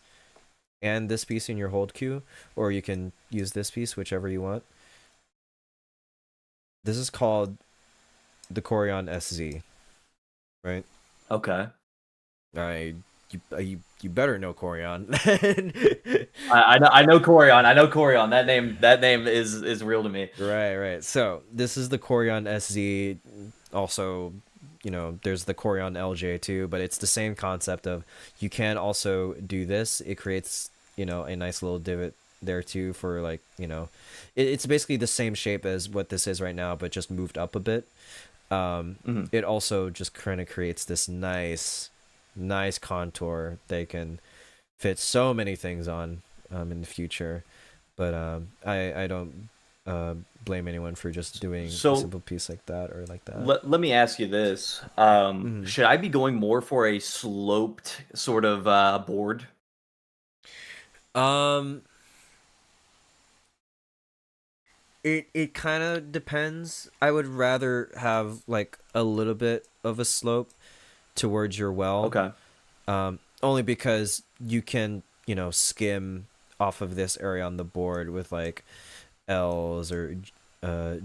and this piece in your hold queue, or you can use this piece, whichever you want. This is called the Corian SZ, right? Okay. I you better know Corian. I know Corion. I know Corion. That name is real to me. Right, right. So this is the Corian SZ. Also, there's the Corian LJ too, but it's the same concept of you can also do this. It creates, a nice little divot there too for like, it's basically the same shape as what this is right now, but just moved up a bit. Hmm. It also just kind of creates this nice contour they can fit so many things on in the future. But I don't uh, blame anyone for just doing a So simple piece like that or like that. let me ask you this: Mhm. should I be going more for a sloped sort of board? Um, it kind of depends. I would rather have like a little bit of a slope towards your well, Okay. only because you can, skim off of this area on the board with like L's or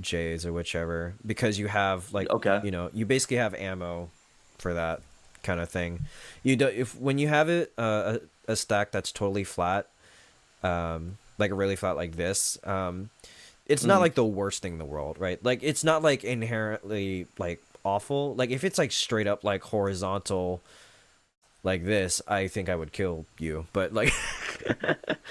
J's or whichever, because you have like, Okay. you basically have ammo for that kind of thing. You do if when you have it a stack that's totally flat, like really flat like this, it's not Mhm. like the worst thing in the world, right? Like it's not like inherently like awful. Like if it's like straight up like horizontal like this, I think I would kill you. But like,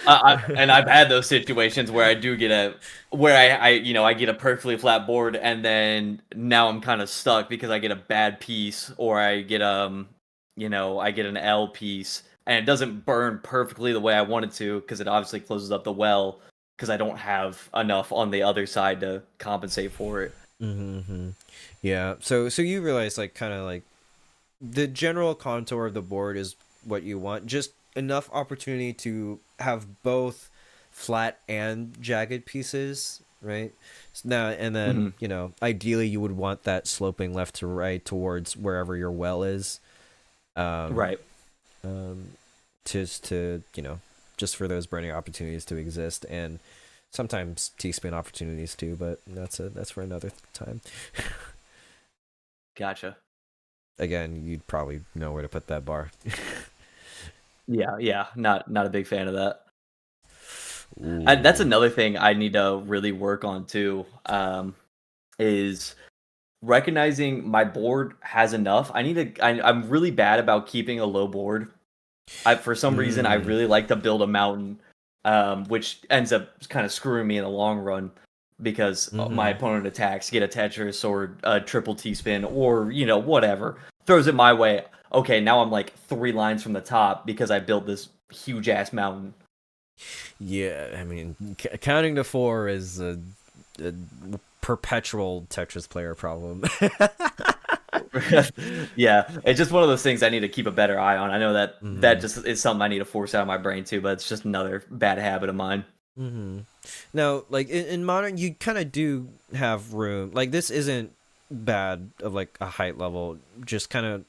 And I've had those situations where I do get where I get a perfectly flat board, and then now I'm kind of stuck because I get a bad piece, or I get I get an L piece, and it doesn't burn perfectly the way I want it to because it obviously closes up the well because I don't have enough on the other side to compensate for it. mm-hmm. Yeah. So you realize like kind of like the general contour of the board is what you want. Just enough opportunity to have both flat and jagged pieces, right? Now and then, Hmm. ideally you would want that sloping left to right towards wherever your well is. Um, Right. um, just to just for those burning opportunities to exist, and sometimes T-spin opportunities too. But that's for another time. Gotcha. Again, you'd probably know where to put that bar. Yeah. Yeah. Not a big fan of that. And that's Ooh. another thing I need to really work on too. Is recognizing my board has enough. I'm really bad about keeping a low board. For some reason I Mm. really like to build a mountain, which ends up kind of screwing me in the long run because my Mm-hmm. opponent attacks, get a Tetris or a triple T spin or whatever throws it my way. Okay, now I'm like 3 lines from the top because I built this huge ass mountain. Yeah, I mean, counting to four is a perpetual Tetris player problem. Yeah, it's just one of those things I need to keep a better eye on. I know that Mm-hmm. just is something I need to force out of my brain too, but it's just another bad habit of mine. Mm-hmm. Now, like in modern, you kind of do have room. Like this isn't bad of like a height level. Just kind of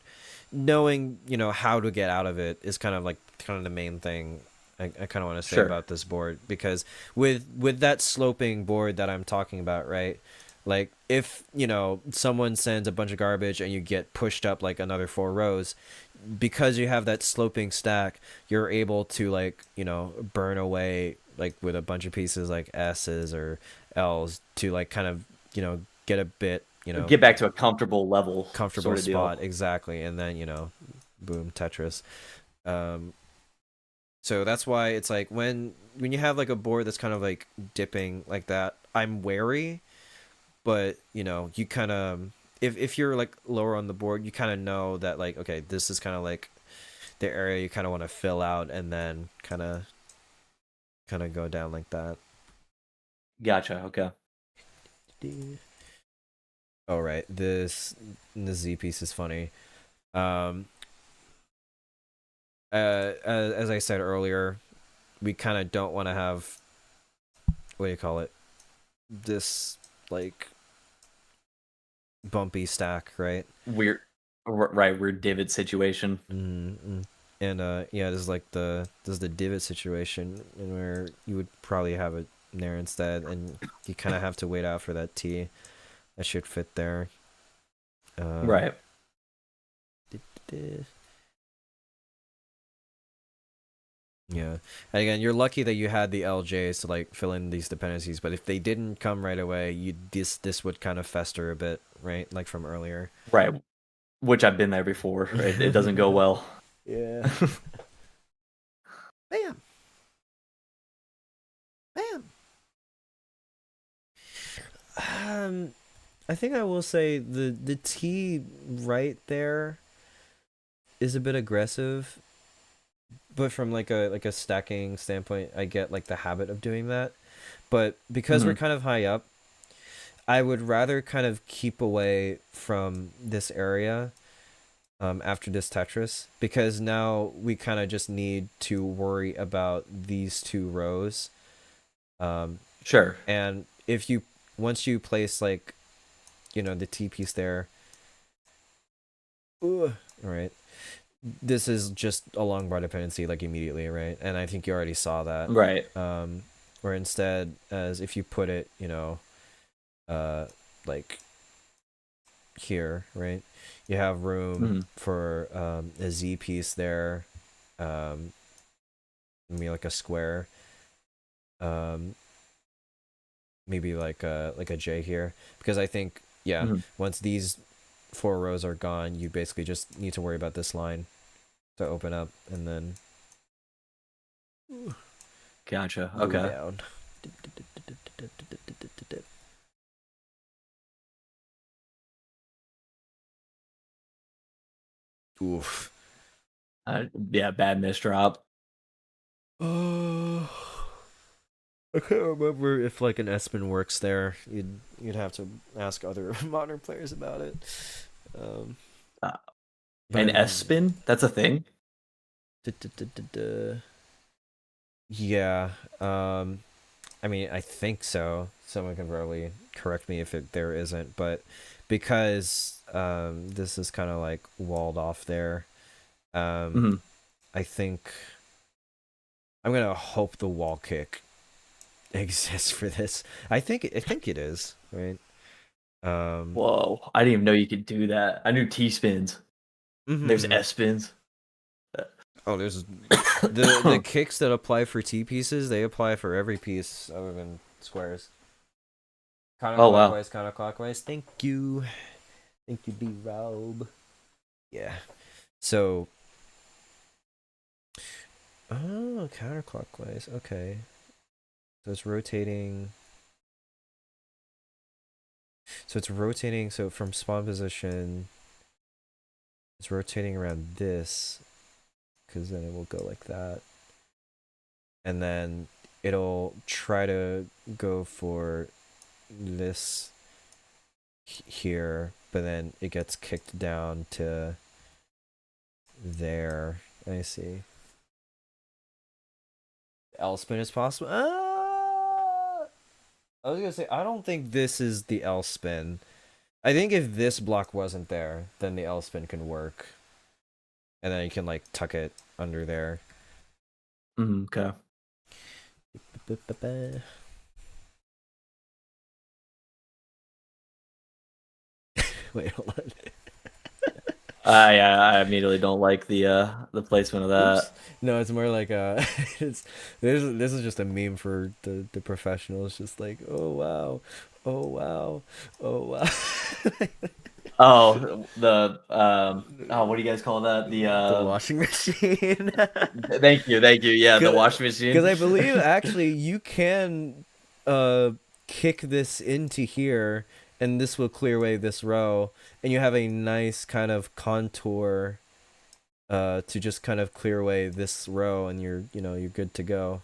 knowing, how to get out of it is kind of the main thing I kind of want to say Sure. about this board, because with that sloping board that I'm talking about, right? Like if, someone sends a bunch of garbage and you get pushed up like another 4 rows, because you have that sloping stack, you're able to like, burn away like with a bunch of pieces like S's or L's to like kind of, get a bit, Get back to a comfortable level comfortable sort of deal. spot exactly, and then boom, Tetris. um so that's why it's like when you have like a board that's kind of like dipping like that, I'm wary. But you kind of, if you're like lower on the board, you kind of know that like, okay, this is kind of like the area you kind of want to fill out, and then kind of go down like that. Gotcha. Okay. Oh right, the Z piece is funny. um as I said earlier, we kind of don't want to have, what do you call it, this like bumpy stack, right? Weird. Right. Weird divot situation. Mm-hmm. And yeah, this is the divot situation, and where you would probably have it there instead, and you kind of have to wait out for that T that should fit there. Um, Right. yeah, and again, you're lucky that you had the LJs to like fill in these dependencies, but if they didn't come right away, this would kind of fester a bit, right? Like from earlier. Right. Which I've been there before. It doesn't go well. Yeah. Bam. Bam. I think I will say the T right there is a bit aggressive, but from like a stacking standpoint, I get like the habit of doing that. But because we're Mhm. kind of high up, I would rather kind of keep away from this area after this Tetris, because now we kind of just need to worry about these two rows. Um, Sure. and if you once you place like the T piece there, all right, this is just a long bar dependency like immediately, right? And I think you already saw that. Right. Or instead, as if you put it, like here, right? You have room Mhm. for a Z piece there, maybe like a square, um, maybe like a J here, because I think Mhm. once these 4 rows are gone, you basically just need to worry about this line to open up and then Gotcha. go Okay. down. Oof. Yeah, bad misdrop. I can't remember if like an S-spin works there. You'd have to ask other modern players about it. Um, Uh, but an I S mean, spin? That's a thing. yeah. I mean, I think so. Someone can probably correct me if there isn't, but because this is kind of like walled off there, um, Mhm. I think I'm gonna hope the wall kick exists for this. I think it is, right? Um, Whoa! I didn't even know you could do that. I knew T spins. There's mhm. S spins. Oh, there's the kicks that apply for T pieces. They apply for every piece other than squares. Oh wow. Counterclockwise, counterclockwise. Thank you, B Rob. Yeah. So, oh, counterclockwise. Okay. So it's rotating. So it's rotating. So from spawn position, it's rotating around this, because then it will go like that, and then it'll try to go for this here, but then it gets kicked down to there. I see. L spin is possible. I was gonna say I don't think this is the L spin. I think if this block wasn't there, then the L spin can work, and then you can like tuck it under there. Okay. Wait, hold on. I immediately don't like the placement of Oops. that. No, it's more like it's this is just a meme for the professionals. Just like, oh wow, oh wow, oh wow. Oh, what do you guys call that? The washing machine. Thank you. Yeah, the washing Because machine. I believe actually you can kick this into here, and this will clear away this row, and you have a nice kind of contour to just kind of clear away this row, and you're good to go.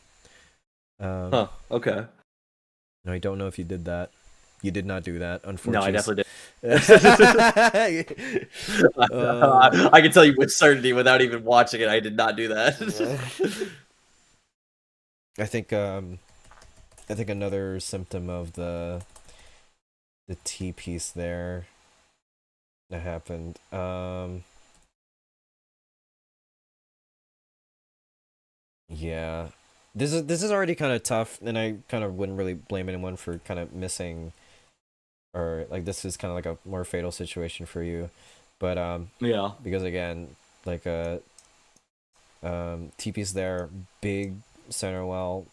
Huh. Okay. No, I don't know if you did that. You did not do that, No, I unfortunately. definitely did. I can tell you with certainty without even watching it. I did not do that. I think another symptom of the T piece there that happened. Yeah. This is already kind of tough, and I kind of wouldn't really blame anyone for kind of missing, or like this is kind of like a more fatal situation for you. But Yeah. because again, like T piece there, big center well,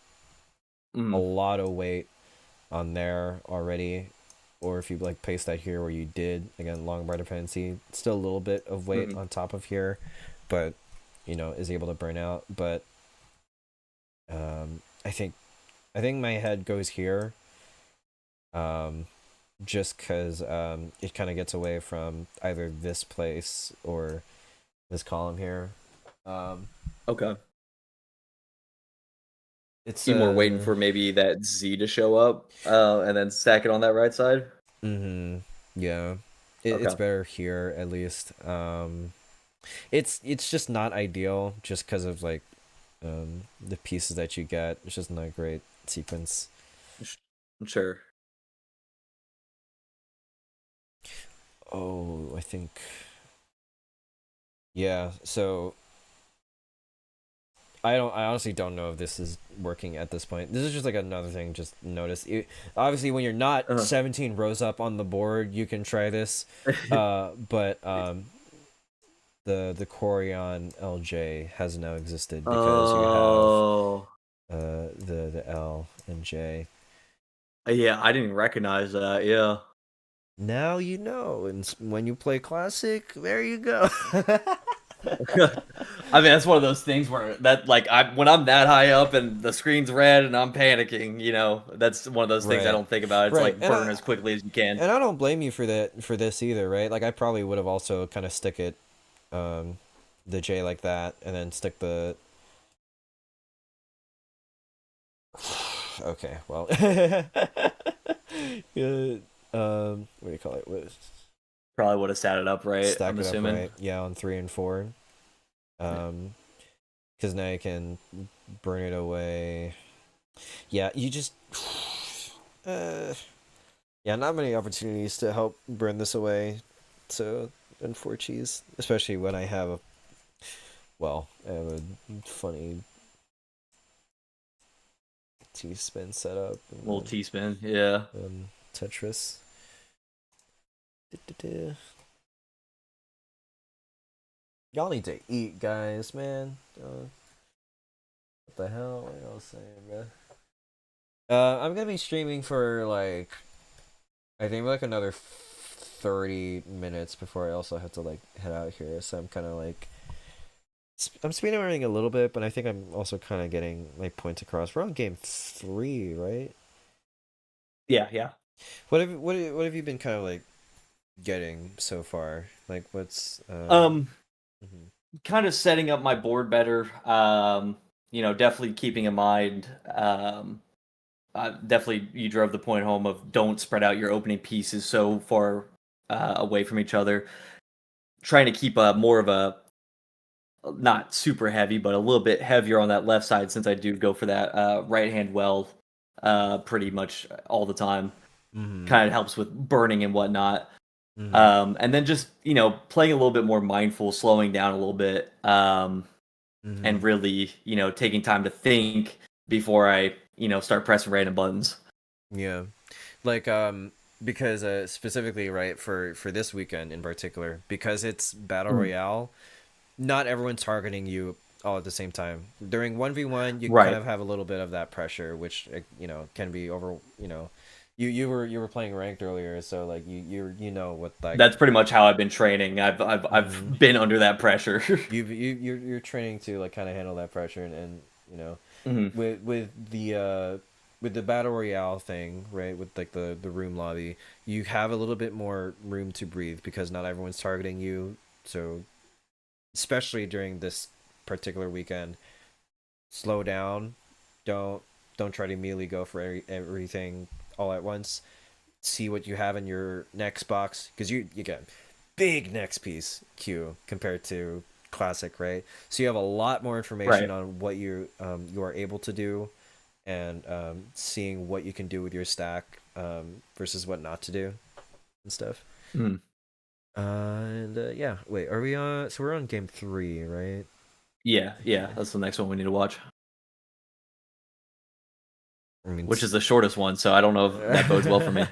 a Mm. lot of weight on there already, or if you like paste that here where you did, again, long bar dependency, still a little bit of weight Mhm. on top of here, but is able to burn out. But I think my head goes here, um just because it kind of gets away from either this place or this column here. um Okay. It's Seymour waiting for maybe that Z to show up, and then stack it on that right side. Yeah, it's Okay. better here at least. It's just not ideal just because of like the pieces that you get. It's just not a great sequence. Sure. Oh, I think yeah. So I honestly don't know if this is working at this point. This is just like another thing. Just notice. Obviously, when you're not Uh, 17 rows up on the board, you can try this. But the Corian LJ has now existed because you have oh, the L and J. yeah, I didn't recognize that. Yeah. Now you know, and when you play classic, there you go. I mean, that's one of those things where when I'm that high up and the screen's red and I'm panicking, that's one of those things I Right, don't think about. It's right, like burn as quickly as you can. and I don't blame you for that for this either, right? Like I probably would have also kind of stick it, the J like that, and then stick the. Okay, well, yeah, what do you call it? Probably would have sat it up right, Stack I'm it up assuming. right, yeah, on 3 and 4. Because now you can burn it away. Yeah, you just. Yeah, not many opportunities to help burn this away. So, and 4 cheese, especially when I have I have a funny T-spin setup Little and T-spin, yeah. Tetris. Du-du-du. Y'all need to eat, guys, man. What the hell? What y'all saying, bro? I'm gonna be streaming for like I think like another 30 minutes before I also have to like head out here. So I'm kind of like I'm speeding running a little bit, but I think I'm also kind of getting my points across. We're on game 3, right? Yeah, yeah. What have you been kind of like getting so far? Like what's Um, mhm. Kind of setting up my board better. Definitely keeping in mind. Definitely, you drove the point home of don't spread out your opening pieces so far away from each other. Trying to keep a more of a not super heavy, but a little bit heavier on that left side since I do go for that right hand well pretty much all the time. Mhm. Kind of helps with burning and whatnot. Mhm. And then just playing a little bit more mindful, slowing down a little bit, and Mhm. really taking time to think before I start pressing random buttons. Yeah. Like because specifically right for this weekend in particular because it's battle Mm. royale, not everyone's targeting you all at the same time. During 1v1, you kind Right. of have a little bit of that pressure, which can be over. You were playing ranked earlier, so like you know what like That's pretty much how I've been training. mm-hmm. I've been under that pressure. You're training to like kind of handle that pressure and Hmm. with the battle royale thing, right? With like the room lobby, you have a little bit more room to breathe because not everyone's targeting you. So especially during this particular weekend, slow down. Don't don't try to immediately go for everything all at once. See what you have in your next box because you get big next piece queue compared to classic, right? So you have a lot more information Right. on what you are able to do and seeing what you can do with your stack versus what not to do and stuff. Mm. Yeah, wait, are we on? So we're on game 3, right? Yeah, yeah. Okay. That's the next one we need to watch, I mean, which is the shortest one. So I don't know if that bodes well for me.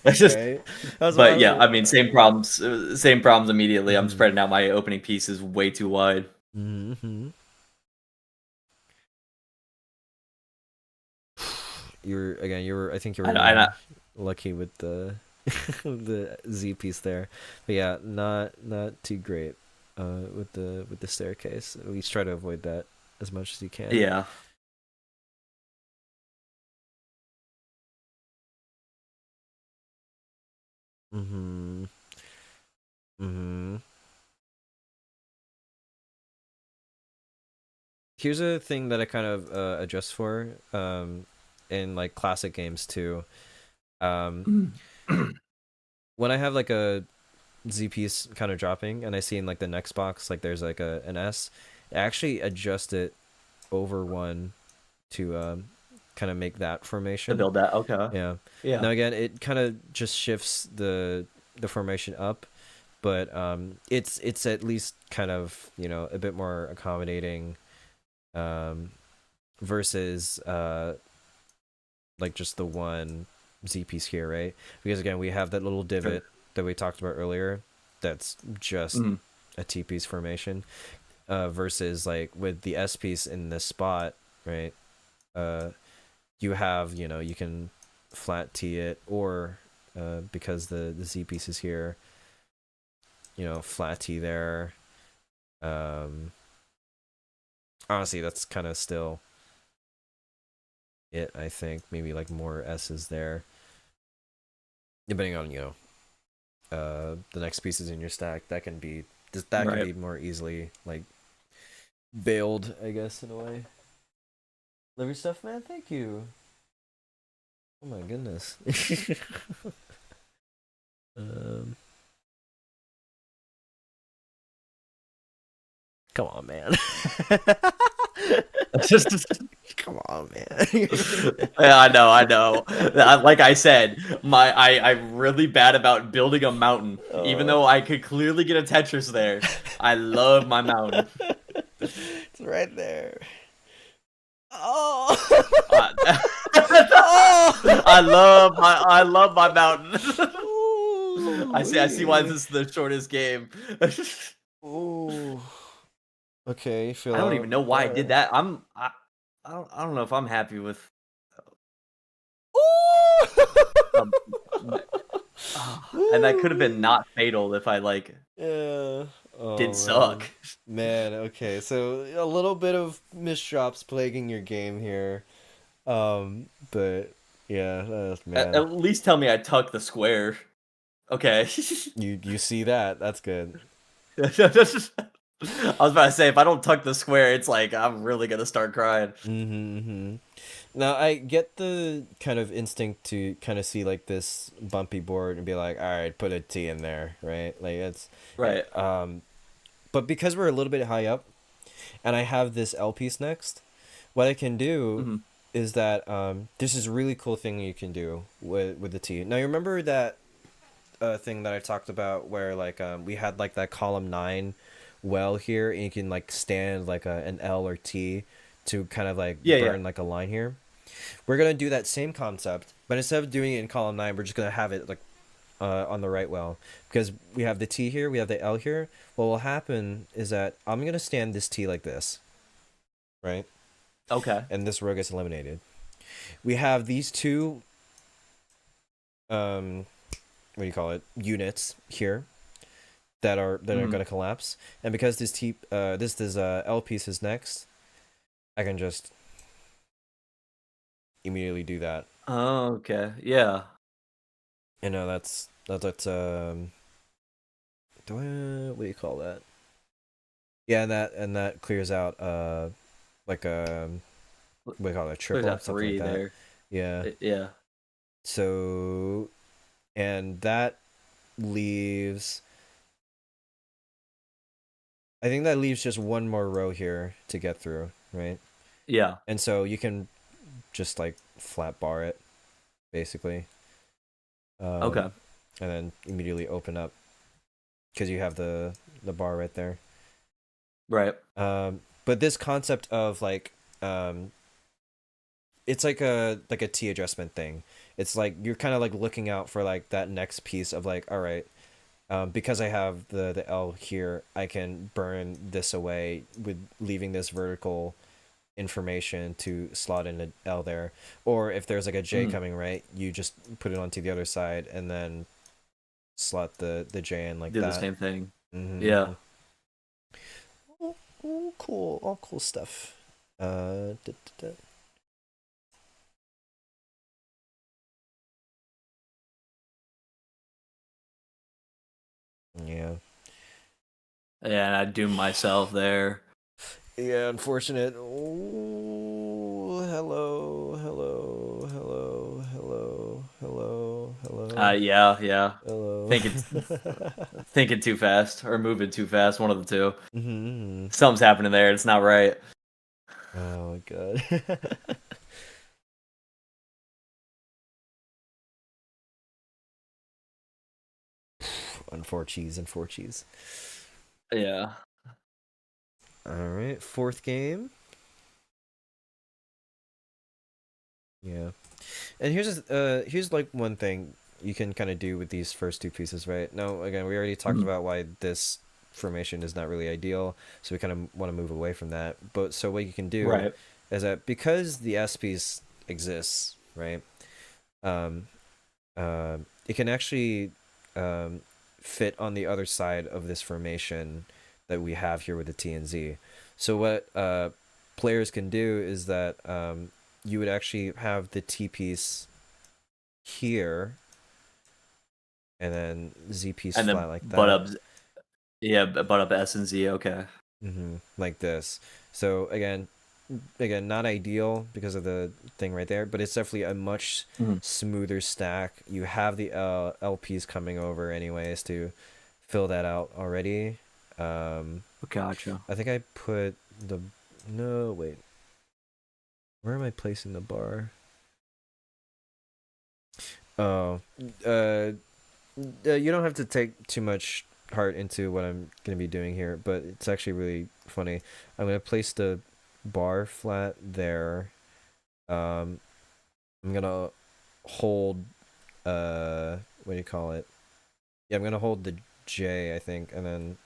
It's just, right? That's why I but was yeah. like, I mean, same problems. Same problems immediately. I'm mm-hmm. spreading out my opening pieces way too wide. Mm-hmm. I think you were I lucky with the the Z piece there, but yeah, not too great with the staircase. At least try to avoid that as much as you can. yeah. Mm-hmm. Mm-hmm. here's a thing that I kind of adjust for in like classic games too. Um, when I have like a Z piece kind of dropping, and I see in like the next box like there's like an S, I actually adjust it over one to kind of make that To formation. build that. Okay. Yeah. Yeah. Now again, it kind of just shifts the formation up, but it's at least kind of a bit more accommodating, um, versus like just the one Z piece here, right? Because again, we have that little Sure. divot that we talked about earlier. That's just Mhm. a T piece formation, versus like with the S piece in this spot, right? Uh, you have you can flat T it, or because the Z piece is here, flat T there. Um, honestly, that's kind of still it. I think maybe like more S's there, depending on the next pieces in your stack. That can Right. be more easily like bailed, I guess, in a way. Love your stuff, man. Thank you. Oh my goodness. um, come on, man. Come on, man. Yeah, I know. Like I said, I'm really bad about building a mountain. Even though I could clearly get a Tetris there, I love my mountain. It's right there. Oh. Uh, Oh. I love my mountain. I see why Ooh-wee. this is the shortest game. Ooh. Okay, I fill don't even out know why I did there. that. I don't know if I'm happy with um, and that could have been Ooh. not fatal if I like Yeah. did Oh suck. man. Man, okay. So a little bit of misdrops plaguing your game here. But yeah, man. At least tell me I tuck the square. Okay. You see that? That's good. I was about to say if I don't tuck the square, it's like I'm really gonna start crying. Mm-hmm. Now I get the kind of instinct to kind of see like this bumpy board and be like, all right, put a T in there, right? Like Right. but because we're a little bit high up, and I have this L piece next, what I can do Hmm. is that there's this really cool thing you can do with the T. Now you remember that thing that I talked about where like we had like that column 9 well here, and you can like stand like an L or T to kind of like Yeah, yeah. burn like a line here. We're gonna do that same concept, but instead of doing it in column 9, we're just gonna have it like on the right well, because we have the T here, we have the L here. What will happen is that I'm gonna stand this T like this, right? Okay. And this row gets eliminated. We have these two what do you call it, units here that are Mhm. gonna collapse, and because this L piece is next, I can just immediately do that. Oh, okay. Yeah. That's what do you call that? Yeah, and that clears out like what do you call it, a Clears triple, out something like 3 that. there. Yeah. Yeah. So, and that leaves, I think that leaves just one more row here to get through, right? Yeah. And so you can just like flat bar it, basically, Okay. and then immediately open up because you have the bar right there. Right. But this concept of like it's like a T adjustment thing. It's like you're kind of like looking out for like that next piece of like, all right, because I have the L here, I can burn this away with leaving this vertical information to slot in an L there. Or if there's like a J Mhm. coming, right, you just put it onto the other side and then slot the J in like Do the that. same thing. Mm-hmm. Yeah. All cool, all cool stuff. Da, da, da. Yeah. Yeah, and I doomed myself there. Yeah, unfortunate. Oh, hello, hello, hello, hello, hello, hello, Yeah. hello. Thinking too fast or moving too fast. One of the two. Hmm. Something's happening there. It's not right. Oh my god. Unfortunate. Yeah. All right, fourth game. Yeah, and here's like one thing you can kind of do with these first two pieces, right? Now, again, we already talked Mhm. about why this formation is not really ideal, so we kind of want to move away from that. But so what you can do Right. is that because the S piece exists, right? Um, it can actually um, fit on the other side of this formation that we have here with the T and Z. So what players can do is that you would actually have the T piece here, and then Z piece And flat then like butt that. up. Yeah, butt up S and Z. Okay. Like this. So again, not ideal because of the thing right there, but it's definitely a much Mhm. smoother stack. You have the LPs coming over anyways to fill that out already. Gotcha. I think I put the no wait. Where am I placing the bar? Oh, you don't have to take too much heart into what I'm gonna be doing here, but it's actually really funny. I'm gonna place the bar flat there. Um, I'm gonna hold what do you call it? Yeah, I'm gonna hold the J, I think, and then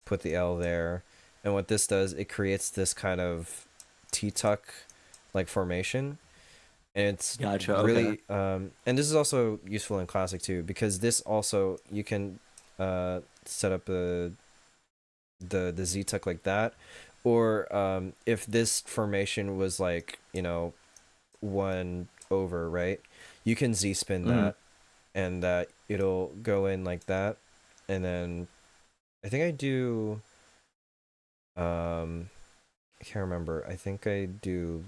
put the L there. And what this does, it creates this kind of T-tuck like formation. And it's Gotcha. Okay. really and this is also useful in classic too, because this also you can set up the Z tuck like that. Or if this formation was like, one over, right? You can Z spin Mhm. that, and that it'll go in like that, and then I think I do I can't remember. I think I do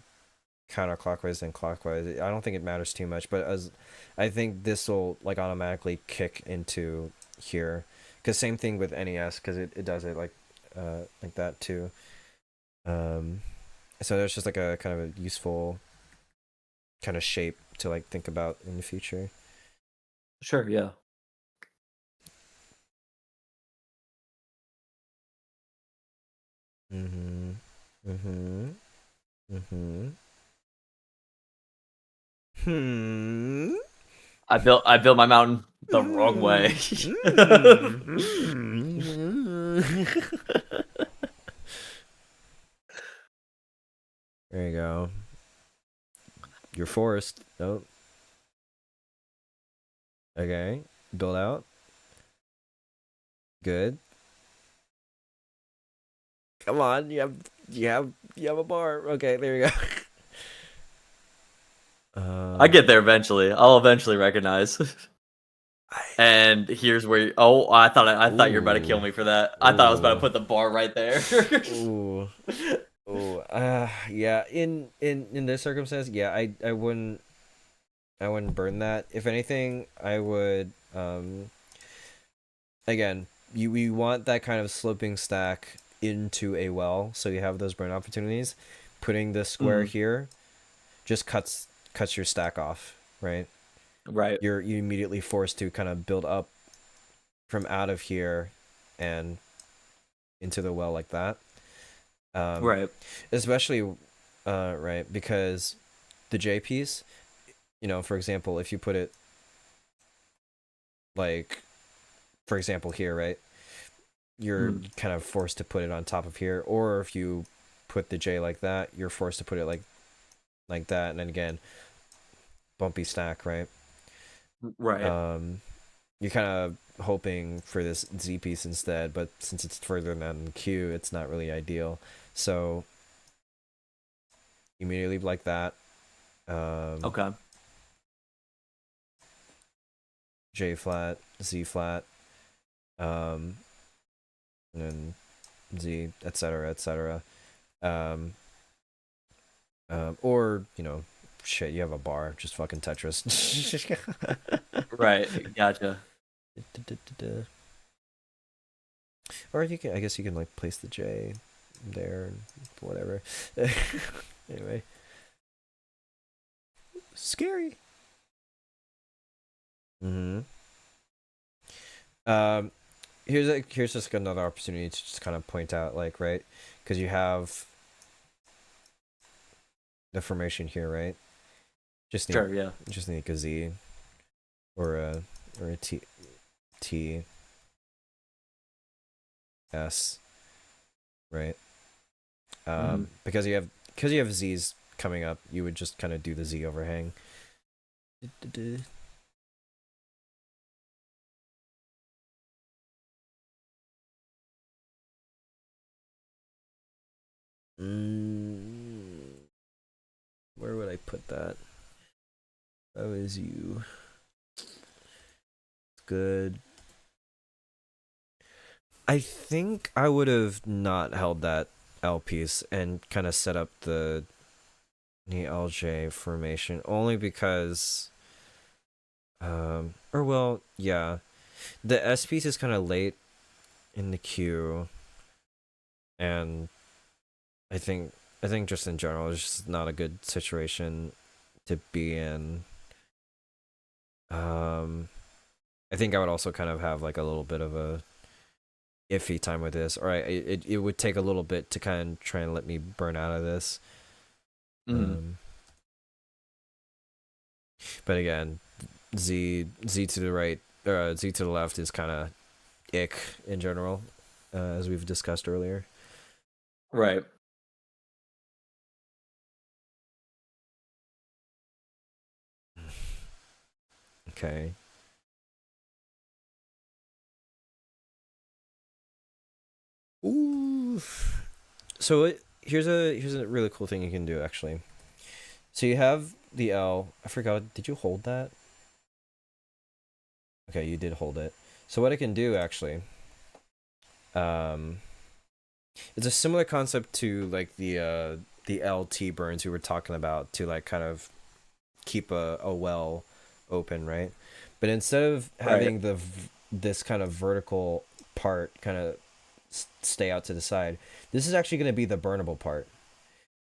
counterclockwise and clockwise. I don't think it matters too much, but as I think this will like automatically kick into here, because same thing with NES, because it does it like that too. Um, so there's just like a kind of a useful kind of shape to like think about in the future. Sure. Yeah. Mm-hmm. Mm-hmm. Mm-hmm. Hmm. I built my mountain the wrong way. There you go. You're forced. Oh, okay. Build out. Good. Come on. You have a bar. Okay, there you go. I get there eventually. I'll eventually recognize. And here's where. Oh, I thought you were about to kill Ooh. me for that. I thought I was about to Ooh. put the bar right there. Ooh. Ooh. Yeah. In this circumstance, yeah, I wouldn't burn that. If anything, I would again, we want that kind of sloping stack into a well, so you have those burn opportunities. Putting the square Mm, here just cuts your stack off, right? right. You immediately forced to kind of build up from out of here and into the well like that. Um, Right. especially right, because the J piece, for example, if you put it like for example here, right? You're Mm, kind of forced to put it on top of here, or if you put the J like that, you're forced to put it like that, and then again, bumpy stack, right? right. You're kind of hoping for this Z piece instead, but since it's further than Q, it's not really ideal. So immediately like that. Um, Okay. J flat, Z flat, and then Z, etc., etc. Um, or shit, you have a bar, just fucking Tetris. Right. Gotcha. Or you can, I guess you can like place the J there, whatever. Anyway, scary. Hmm. Um, here's just another opportunity to just kind of point out, like, right, because you have the formation here, right? Just need Sure. Yeah. just need like a Z or a T S, right? Mhm. Because you have Z's coming up, you would just kind of do the Z overhang. Where would I put that? That was you. Good. I think I would have not held that L piece and kind of set up the LJ formation only because or well, yeah. The S piece is kind of late in the queue, and I think just in general it's just not a good situation to be in. I think I would also kind of have like a little bit of a iffy time with this. Or it would take a little bit to kind of try and let me burn out of this. Mhm. But again, Z to the right, Z to the left is kind of ick in general, as we've discussed earlier. Right. Okay. Ooh. So here's a really cool thing you can do actually. So you have the L. I forgot. Did you hold that? Okay, you did hold it. So what I can do actually, um, it's a similar concept to like the LT burns we were talking about to like kind of keep a well open, right? But instead of Right. having this kind of vertical part kind of stay out to the side, this is actually going to be the burnable part,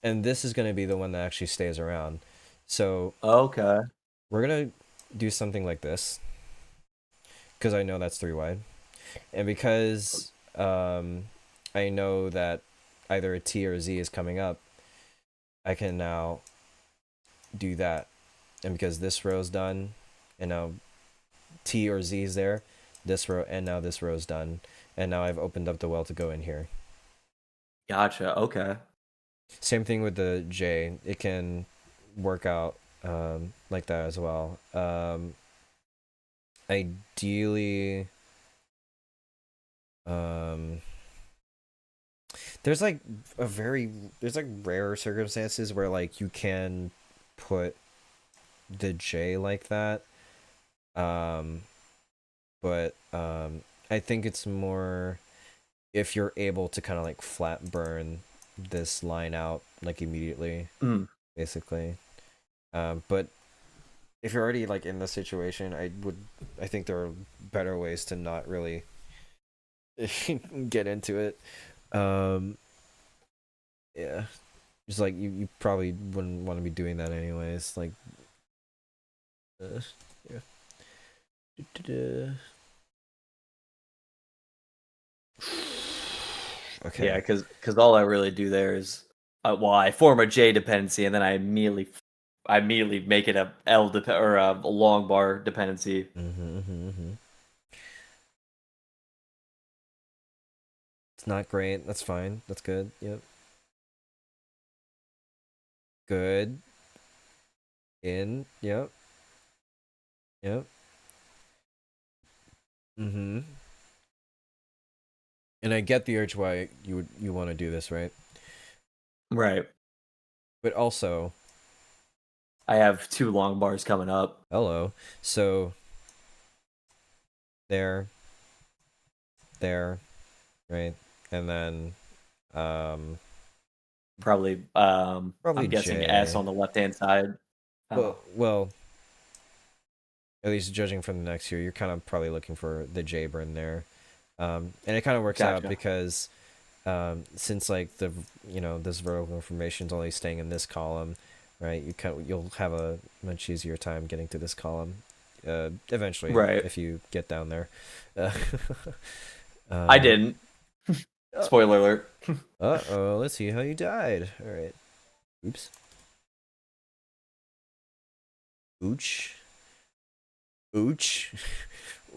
and this is going to be the one that actually stays around. So Okay. we're gonna do something like this because I know that's 3 wide, and because I know that either a T or a Z is coming up, I can now do that, and because this row is done, and now T or Z is there, this row, and now this row is done, and now I've opened up the well to go in here. Gotcha. Okay. Same thing with the J. It can work out like that as well. Ideally, um, there's like there's like rare circumstances where like you can put the J like that. Um, but I think it's more if you're able to kind of like flat burn this line out like immediately, Mm. basically. But if you're already like in the situation, I think there are better ways to not really get into it. Um, yeah, just like you probably wouldn't want to be doing that anyways. Like, yeah. Yeah, Okay. because all I really do there is, well, I form a J dependency, and then I immediately make it a or a long bar dependency. It's not great. That's fine. That's good. Yep. Good. In. Yep. Yep. Mm-hmm. And I get the urge why you want to do this, right? Right. But also, I have 2 long bars coming up. hello. So there, there, right, and then um, Probably, Probably I'm guessing S J. on the left-hand side. Oh, Well, at least judging from the next year, you're kind of probably looking for the J burn there, and it kind of works out gotcha. because since like this vertical information is only staying in this column, right? You'll have a much easier time getting to this column, eventually Right. if you get down there. Uh, I um, didn't. Spoiler alert. oh, let's see how you died. All right. Oops. Ooch. Ooch.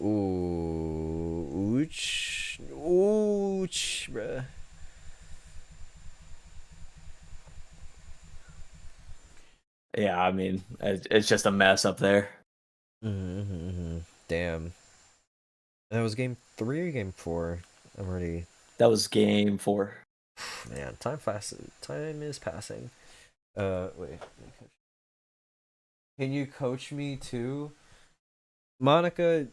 Ooh. Ooch. Ooch, bruh. Yeah, I mean, it's just a mess up there. Mm-hmm. Damn. That was game 3 or game 4? I'm already. That was game 4. Man, time is passing. Wait. Can you coach me too? Monica,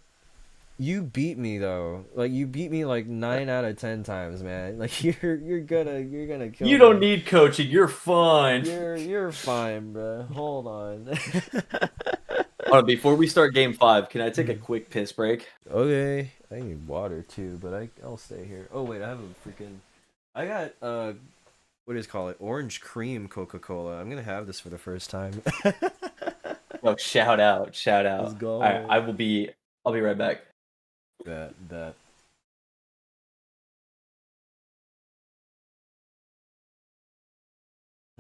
you beat me though. Like you beat me like 9 out of 10 times, man. Like you're gonna kill You me. don't need coaching. You're fine. You're fine, bro. Hold on. Hold on, before we start game 5, can I take a quick piss break? Okay. I need water too, but I'll stay here. Oh wait, I have a freaking. I got what is it called? Orange cream Coca-Cola. I'm gonna have this for the first time. Oh, shout out, shout out. Let's go. All right, I'll be right back. That.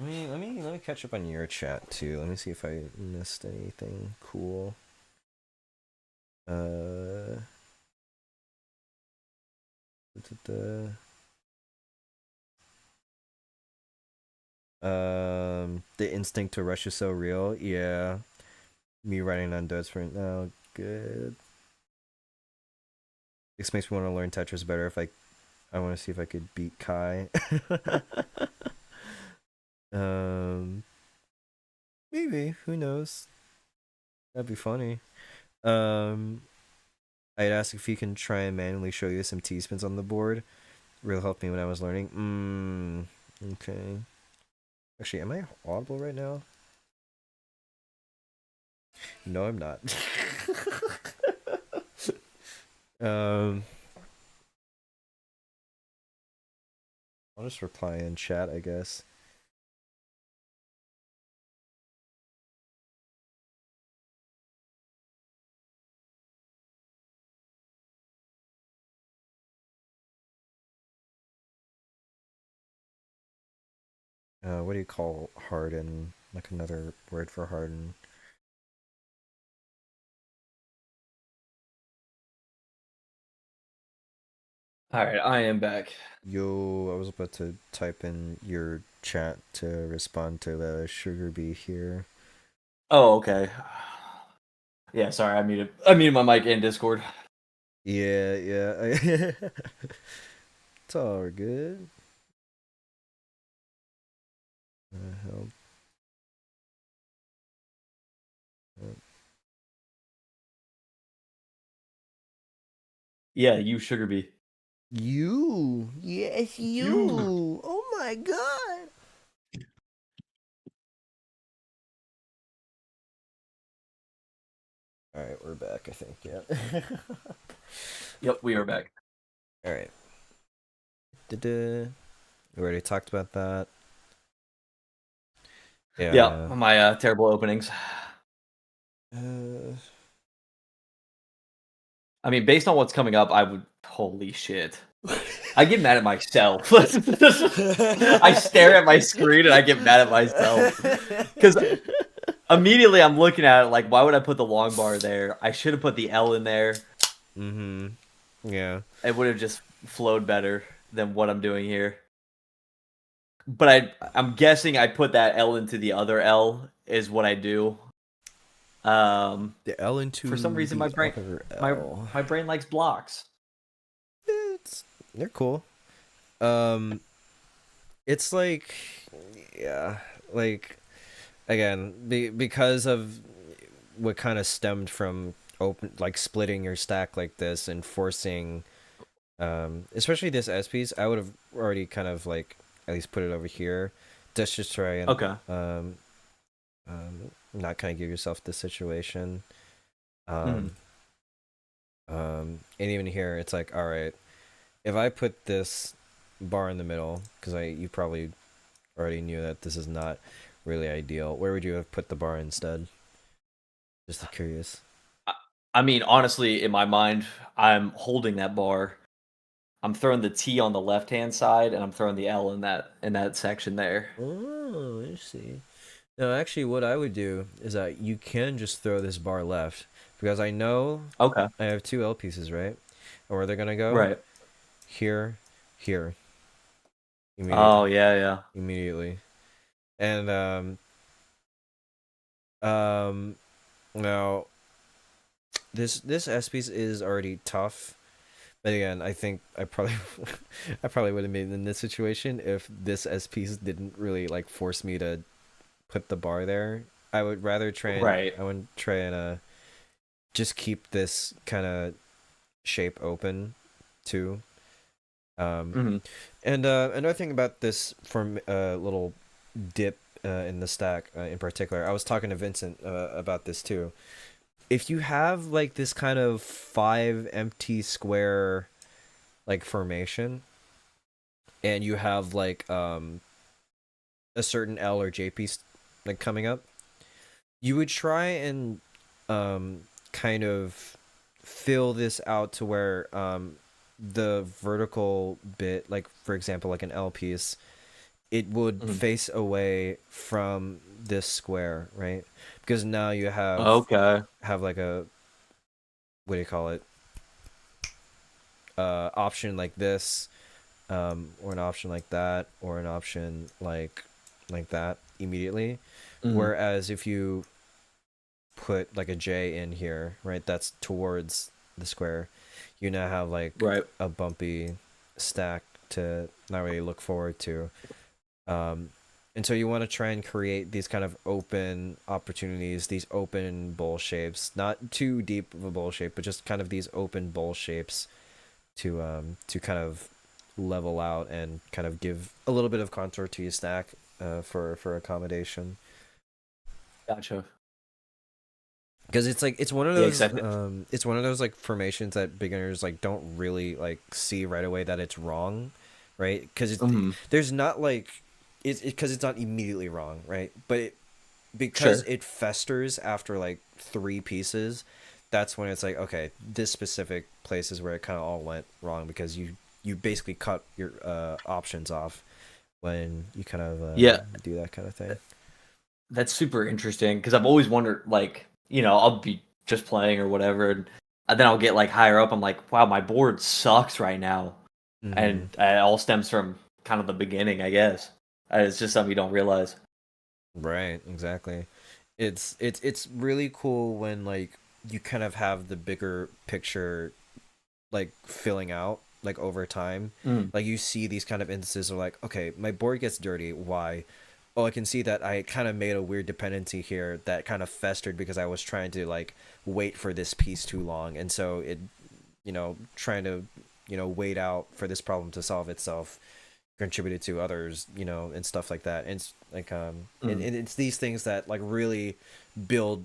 Let me catch up on your chat too. Let me see if I missed anything cool. The instinct to rush is so real. Yeah, me writing on duds right now. Good. This makes me want to learn Tetris better. If I want to see if I could beat Kai. Maybe. Who knows? That'd be funny. I'd ask if he can try and manually show you some T-spins on the board. Really helped me when I was learning. Okay. Actually, am I audible right now? No, I'm not. I'll just reply in chat, I guess. What do you call harden? Like another word for harden. All right, I am back. Yo, I was about to type in your chat to respond to the sugar bee here. Oh, okay. Yeah, sorry, I muted my mic in Discord. Yeah. It's all good. Help. Yeah, you sugar bee. You. Yes, you. Oh my god. All right, we're back, I think. Yeah. Yep, we are back. All right. We already talked about that. Yeah, my terrible openings. I mean, based on what's coming up, I would. Holy shit. I get mad at myself. I stare at my screen and I get mad at myself. Because immediately I'm looking at it like, why would I put the long bar there? I should have put the L in there. Mm-hmm. Yeah. It would have just flowed better than what I'm doing here. But I'm guessing I put that L into the other L is what I do. The L into for some reason my brain my brain likes blocks. They're cool. It's like, yeah, like again, because of what kind of stemmed from splitting your stack like this and forcing, especially this S piece, I would have already kind of like at least put it over here, Let's just try and Okay. not kind of give yourself this situation. Mhm. Um, and even here, it's like, all right, if I put this bar in the middle, because you probably already knew that this is not really ideal. Where would you have put the bar instead? Just curious. I, I mean, honestly, in my mind, I'm holding that bar. I'm throwing the T on the left hand side, and I'm throwing the L in that section there. Oh, I see. No, actually, what I would do is that you can just throw this bar left because I know Okay. I have two L pieces, right? And where they're gonna go? Right. Here, here, Oh immediately, yeah, yeah. immediately, and um, now this S piece is already tough. But again, I think I probably I probably would have been in this situation if this S piece didn't really like force me to put the bar there. I would rather try and Right. just keep this kind of shape open too. Um, Hmm. and another thing about this from little dip in the stack in particular, I was talking to Vincent about this too. If you have like this kind of five empty square like formation, and you have like a certain L or J piece like coming up, you would try and kind of fill this out to where the vertical bit, like for example like an L piece, it would Hmm. face away from this square, right? Because now you Okay. have like a, what do you call it, option like this, or an option like that, or an option like that immediately. Hmm. Whereas if you put like a J in here, right, that's towards the square, you now have like Right. a bumpy stack to not really look forward to. Um, and so you want to try and create these kind of open opportunities, these open bowl shapes, not too deep of a bowl shape, but just kind of these open bowl shapes to kind of level out and kind of give a little bit of contour to your stack for accommodation. Gotcha. Because it's like Yeah, because it's one of those like formations that beginners like don't really like see right away that it's wrong, right? Because hmm. there's not like it's because it's not immediately wrong, right? But because Sure. it festers after like three pieces, that's when it's like, okay, this specific place is where it kind of all went wrong because you basically cut your options off when you kind of Yeah, do that kind of thing. that's super interesting because I've always wondered, like, I'll be just playing or whatever, and then I'll get like higher up. I'm like, wow, my board sucks right now, Mm-hmm. and it all stems from kind of the beginning, I guess. It's just something you don't realize. Right, exactly. It's really cool when like you kind of have the bigger picture like filling out like over time. Mm. Like you see these kind of instances of like, okay, my board gets dirty. Why? Oh, I can see that I kind of made a weird dependency here that kind of festered because I was trying to like wait for this piece too long. And so it, trying to, wait out for this problem to solve itself contributed to others, and stuff like that. And it's like Mm. and it's these things that like really build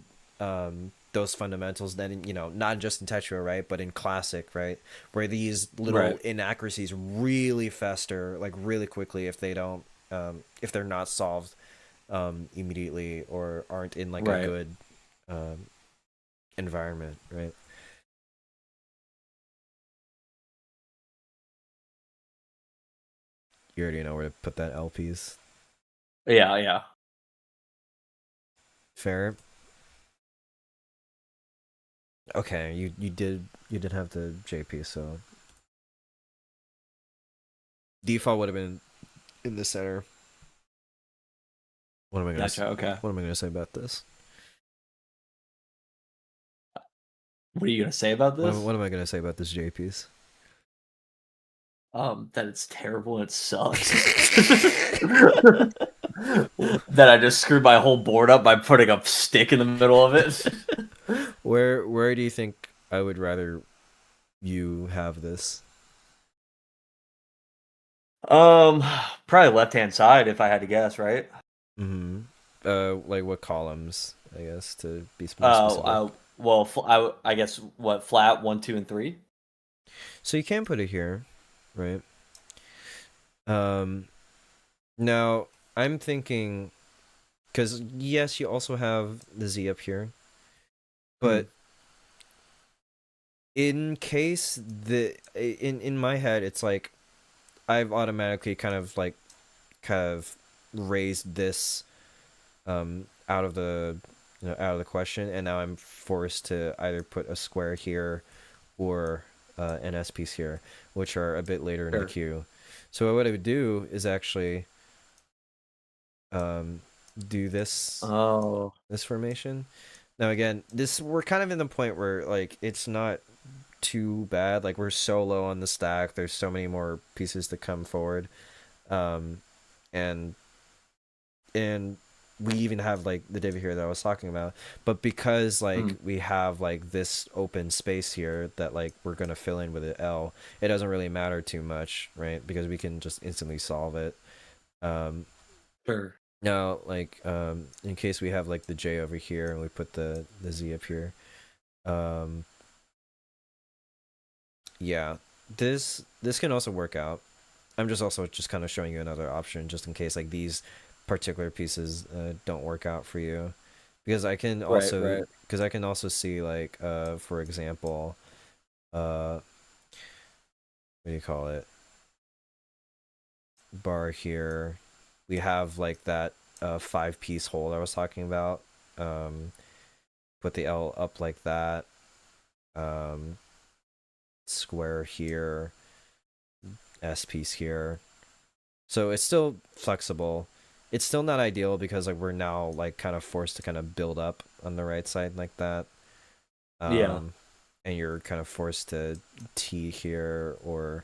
those fundamentals then, not just in Tetra, right, but in classic, right, where these little Right. inaccuracies really fester like really quickly if they don't if they're not solved immediately or aren't in like a Right. good um environment, right? You already know where to put that LPs. Yeah. Yeah. Fair. Okay, you did have the JP, so default would have been in the center. What am I gonna Gotcha. Okay. what am I gonna say about this? What are you gonna say about What am, this? what am I gonna say about this JP's? That it's terrible and it sucks. That I just screwed my whole board up by putting a stick in the middle of it. Where do you think I would rather you have this? Um, Probably left hand side if I had to guess, right? Mm-hmm. Like what columns, I guess, to be more specific. Well, I guess what flat 1, 2, and 3. So you can put it here, right? Um, Now I'm thinking because yes, you also have the Z up here, Hmm. but in case in my head, it's like I've automatically kind of raised this out of the out of the question, and now I'm forced to either put a square here or an S piece here, which are a bit later in the Sure. queue. So what I would do is actually um, do Oh, this formation. Now again, this we're kind of in the point where like it's not too bad. Like we're so low on the stack. There's so many more pieces to come forward, um, and and we even have like the divot here that I was talking about. But because like hmm. we have like this open space here that like we're gonna fill in with an L, it doesn't really matter too much, right? Because we can just instantly solve it. Um, Sure. Now, like in case we have like the J over here and we put the Z up here, um, yeah, this can also work out. I'm just also just kind of showing you another option just in case like these particular pieces don't work out for you, Right, right. because I can also see like for example what do you call it, bar here, we have like that 5 piece hole I was talking about. Um, put the L up like that. Um, Square here, S piece here. So it's still flexible. It's still not ideal because like we're now like kind of forced to kind of build up on the right side like that. Yeah. Um, and you're kind of forced to T here or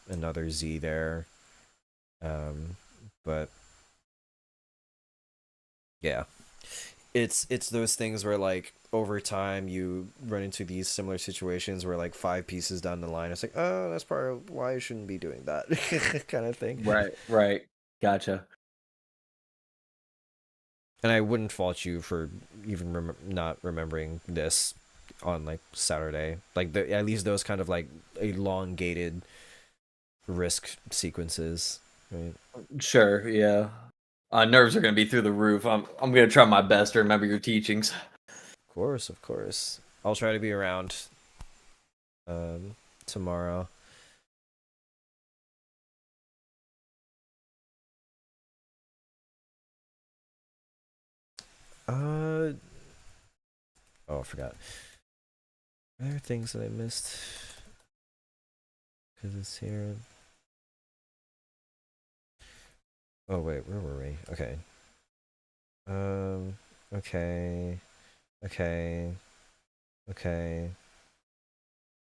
another Z there. Um, but yeah, it's those things where like over time you run into these similar situations where like 5 pieces down the line it's like, oh, that's part of why I shouldn't be doing that kind of thing. Right, right. Gotcha. And I wouldn't fault you for even not remembering this on like Saturday, like at least those kind of like elongated risk sequences, right? Sure, yeah. Nerves are gonna be through the roof. I'm gonna try my best to remember your teachings. Of course, of course. I'll try to be around um tomorrow. uh oh, I forgot. Are there things that I missed because it's here? Oh wait, where were we? Okay. Um. Okay. Okay. Okay.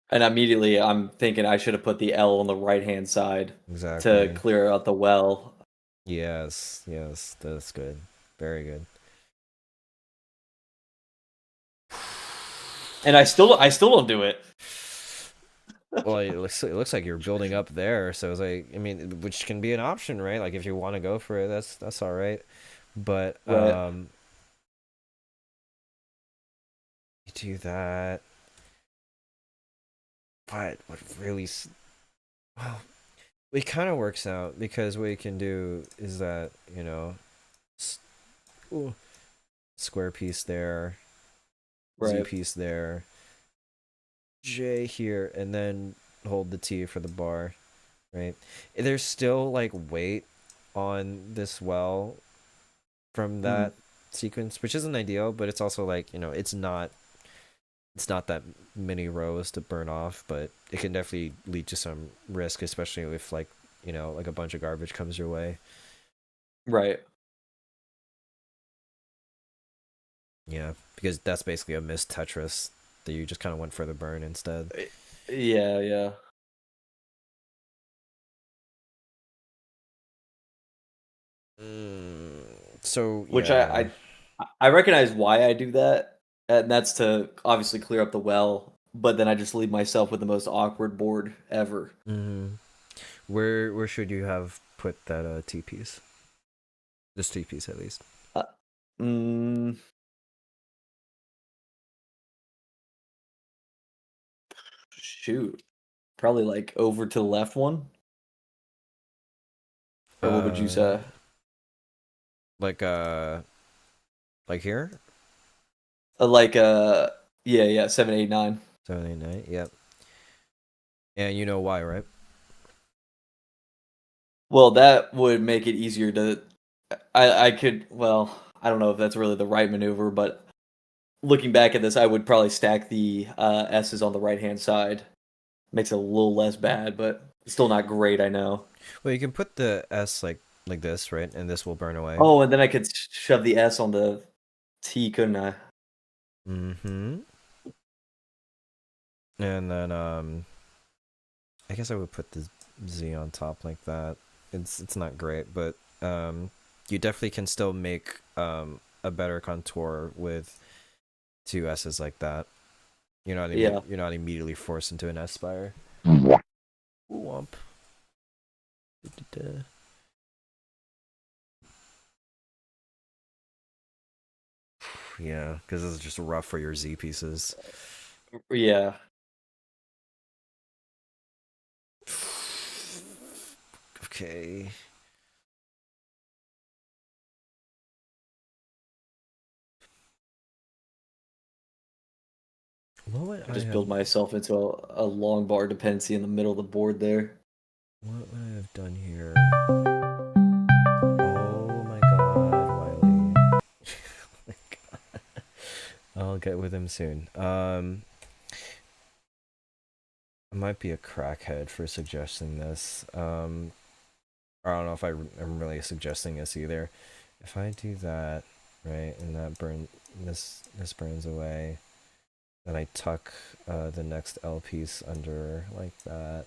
And immediately I'm thinking I should have put the L on the right hand side to Exactly. clear out the well. Yes. Yes. That's good. Very good. And I still don't do it. Well, it looks like you're building up there, so it's like, I mean, which can be an option, right? Like if you want to go for it, that's all right. But Right. you do that. But what really well, it kind of works out because what you can do is that, s- ooh, square piece there, Z Right. piece there, J here, and then hold the T for the bar, right? There's still like weight on this well from Mm. that sequence, which isn't ideal, but it's also like, it's not that many rows to burn off, but it can definitely lead to some risk, especially if like, like a bunch of garbage comes your way. Right. Yeah, because that's basically a missed Tetris that you just kind of went for the burn instead. Eh, Yeah, yeah. Mm, so Which yeah. I recognize why I do that, and that's to obviously clear up the well. But then I just leave myself with the most awkward board ever. Hmm. Where should you have put that T piece? This T piece at least. Uh, mm, shoot, probably like over to the left one, or what would you Uh, say? like like here? Like yeah, 7, 8, 9. 789. Yep. And you know why, right? Well, that would make it easier to. I could, well, I don't know if that's really the right maneuver, but looking back at this, I would probably stack the S's on the right hand side. Makes it a little less bad, but still not great. I know. Well, you can put the S like this, right? And this will burn away. Oh, and then I could shove the S on the T, couldn't I? Mm-hmm. And then I guess I would put the Z on top like that. It's not great, but you definitely can still make a better contour with two S's like that. Yeah. You're not immediately forced into an S spire. Womp. Da-da-da. Yeah, because this is just rough for your Z pieces. Yeah. Okay. What would I just have, build myself into a long bar dependency in the middle of the board there. what would I have done here? Oh my god, Wiley. Oh my god. I'll get with him soon. I might be a crackhead for suggesting this. I don't know if am really suggesting this either. If I do that, right, and that this burns away, then I tuck the next L piece under like that.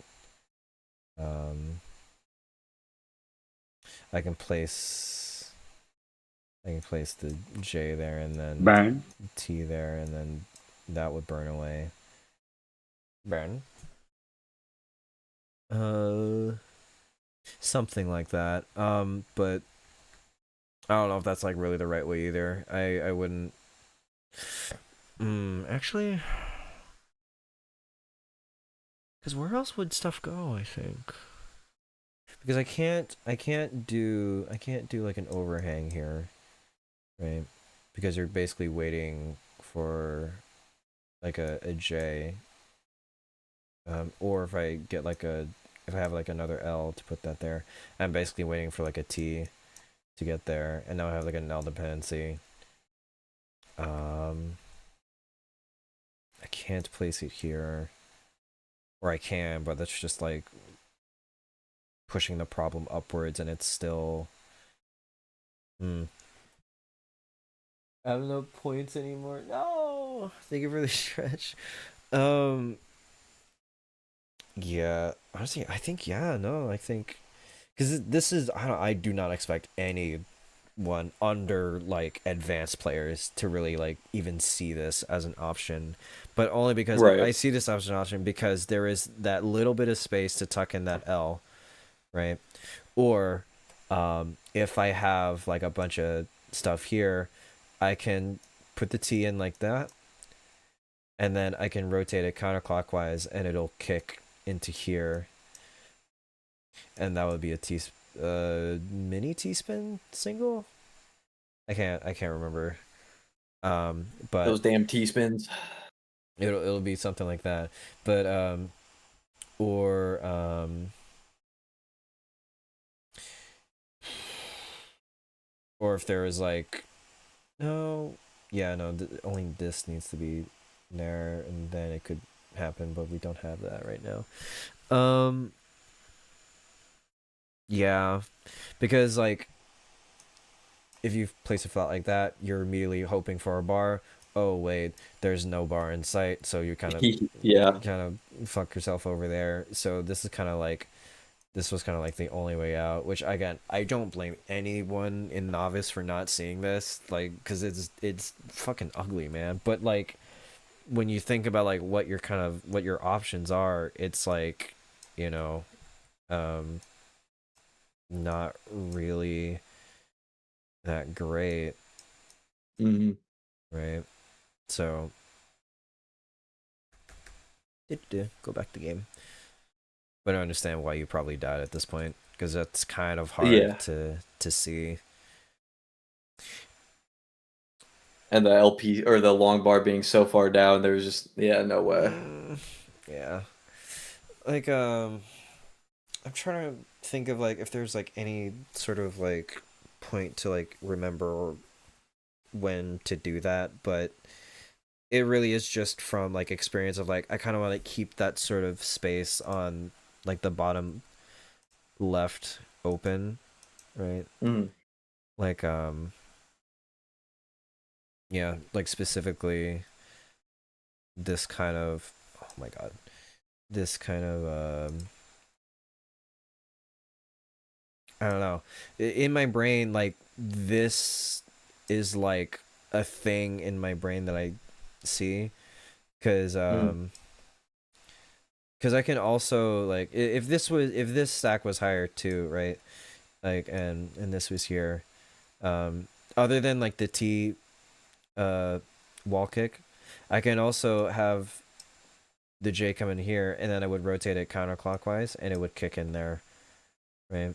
I can place the J there and then Burn. T there, and then that would burn away. Burn. Something like that. But I don't know if that's like really the right way either. I wouldn't. Actually, because where else would stuff go? I think because I can't do like an overhang here, right? Because you're basically waiting for like a J. Or if I get like if I have like another L to put that there, I'm basically waiting for like a T to get there, and now I have like an L dependency. I can't place it here, or I can, but that's just like pushing the problem upwards, and it's still. I have no points anymore. No, thank you for the stretch. Yeah, honestly, I think I think because this is I do not expect anyone under like advanced players to really like even see this as an option, but only because Right. I see this as an option because there is that little bit of space to tuck in that L, right? Or if I have like a bunch of stuff here, I can put the T in like that, and then I can rotate it counterclockwise, and it'll kick into here, and that would be a mini T-spin single. I can't remember. But Those damn T spins. it'll be something like that. But or or if there was like no, yeah, no, only this needs to be there, and then it could happen, but we don't have that right now. Yeah, because like if you place a flat like that, you're immediately hoping for a bar. Oh wait, there's no bar in sight, so you Yeah. kind of fuck yourself over there. So this was kind of like the only way out. Which again, I don't blame anyone in novice for not seeing this, like, because it's fucking ugly, man. But like when you think about like what your options are, it's like, you know, um, not really that great, Hmm. right? So, go back to the game. But I understand why you probably died at this point because that's kind of hard Yeah, to see. and the LP or the long bar being so far down, there was just no way. Yeah, like I'm trying to think of like if there's like any sort of like point to like remember when to do that, but it really is just from like experience of like I kind of want to keep that sort of space on like the bottom left open, right? Mm. Like yeah, like specifically this kind of oh my god, this kind of I don't know. In my brain like this is like a thing in my brain that I see cuz Mm. because I can also like if this stack was higher too, right? Like and this was here. Um, other than like the T uh wall kick, I can also have the J come in here, and then I would rotate it counterclockwise, and it would kick in there, right?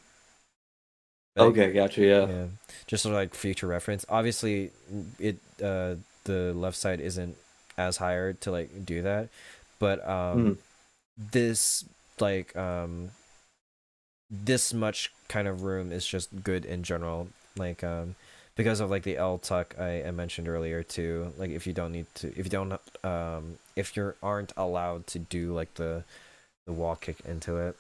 Like Okay, gotcha. Yeah. yeah, just sort of like future reference. Obviously, it the left side isn't as higher to like do that, but Mm. this like this much kind of room is just good in general. Like because of like the L tuck I mentioned earlier too. Like if you don't need to if you don't if you aren't allowed to do like the wall kick into it.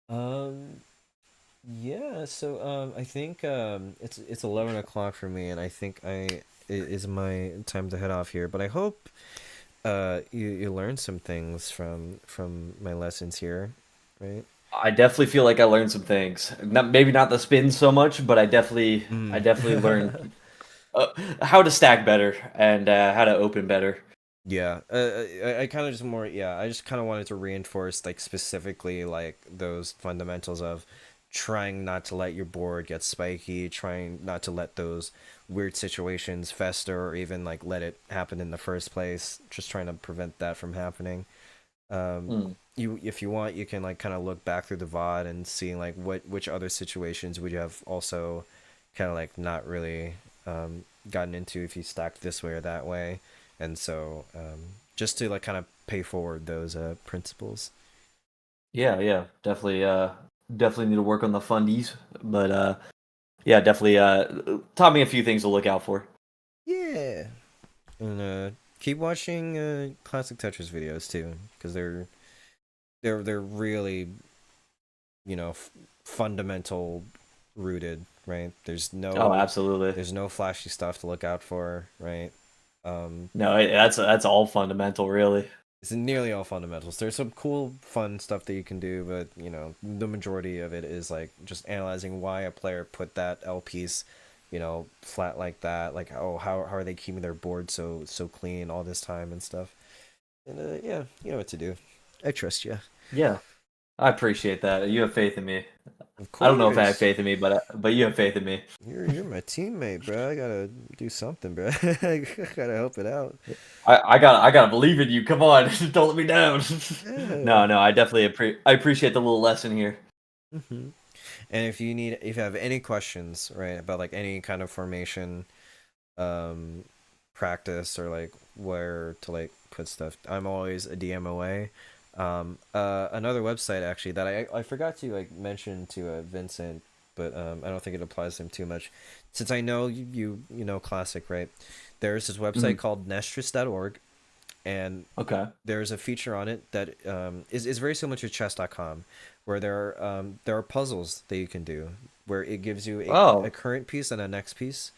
Um yeah, so I think it's 11 o'clock for me and I think it is my time to head off here. But I hope you learned some things from my lessons here, right? I definitely feel like I learned some things. Not maybe not the spin so much, but I Mm. definitely learned uh, how to stack better and how to open better. Yeah, I kind of just more yeah. I just kind of wanted to reinforce like specifically like those fundamentals of trying not to let your board get spiky, trying not to let those weird situations fester or even like let it happen in the first place. Just trying to prevent that from happening. Um, Mm. you if you want, you can like kind of look back through the VOD and see like which other situations would you have also kind of like not really gotten into if you stacked this way or that way, and so just to like kind of pay forward those principles. Yeah, yeah, definitely. Definitely need to work on the fundies, but yeah, definitely. Taught me a few things to look out for. Yeah, and keep watching classic Tetris videos too, because they're really fundamental rooted, right? Oh, absolutely. There's no flashy stuff to look out for, right? Um, No, that's all fundamental, really. it's nearly all fundamentals. There's some cool, fun stuff that you can do, but the majority of it is like just analyzing why a player put that L piece, flat like that. Like, oh, how are they keeping their board so clean all this time and stuff. And yeah, you know what to do. I trust you. Yeah, I appreciate that. You have faith in me. Of I don't know if I have course. faith in me, but you have faith in me. You're my teammate, bro. I gotta do something, bro. I gotta help it out. I gotta believe in you. Come on, don't let me down. Yeah. No, I definitely I appreciate the little lesson here. Hmm. And if you have any questions, right, about like any kind of formation, um, practice or like where to like put stuff, I'm always a DM away. Another website actually that I forgot to like mention to Vincent, but I don't think it applies to him too much, since I know you know classic, right? There's this website Mhm. called nestris.org, and Okay. there's a feature on it that is very similar to chess.com, where there are puzzles that you can do where it gives you a Oh, current piece and a next piece,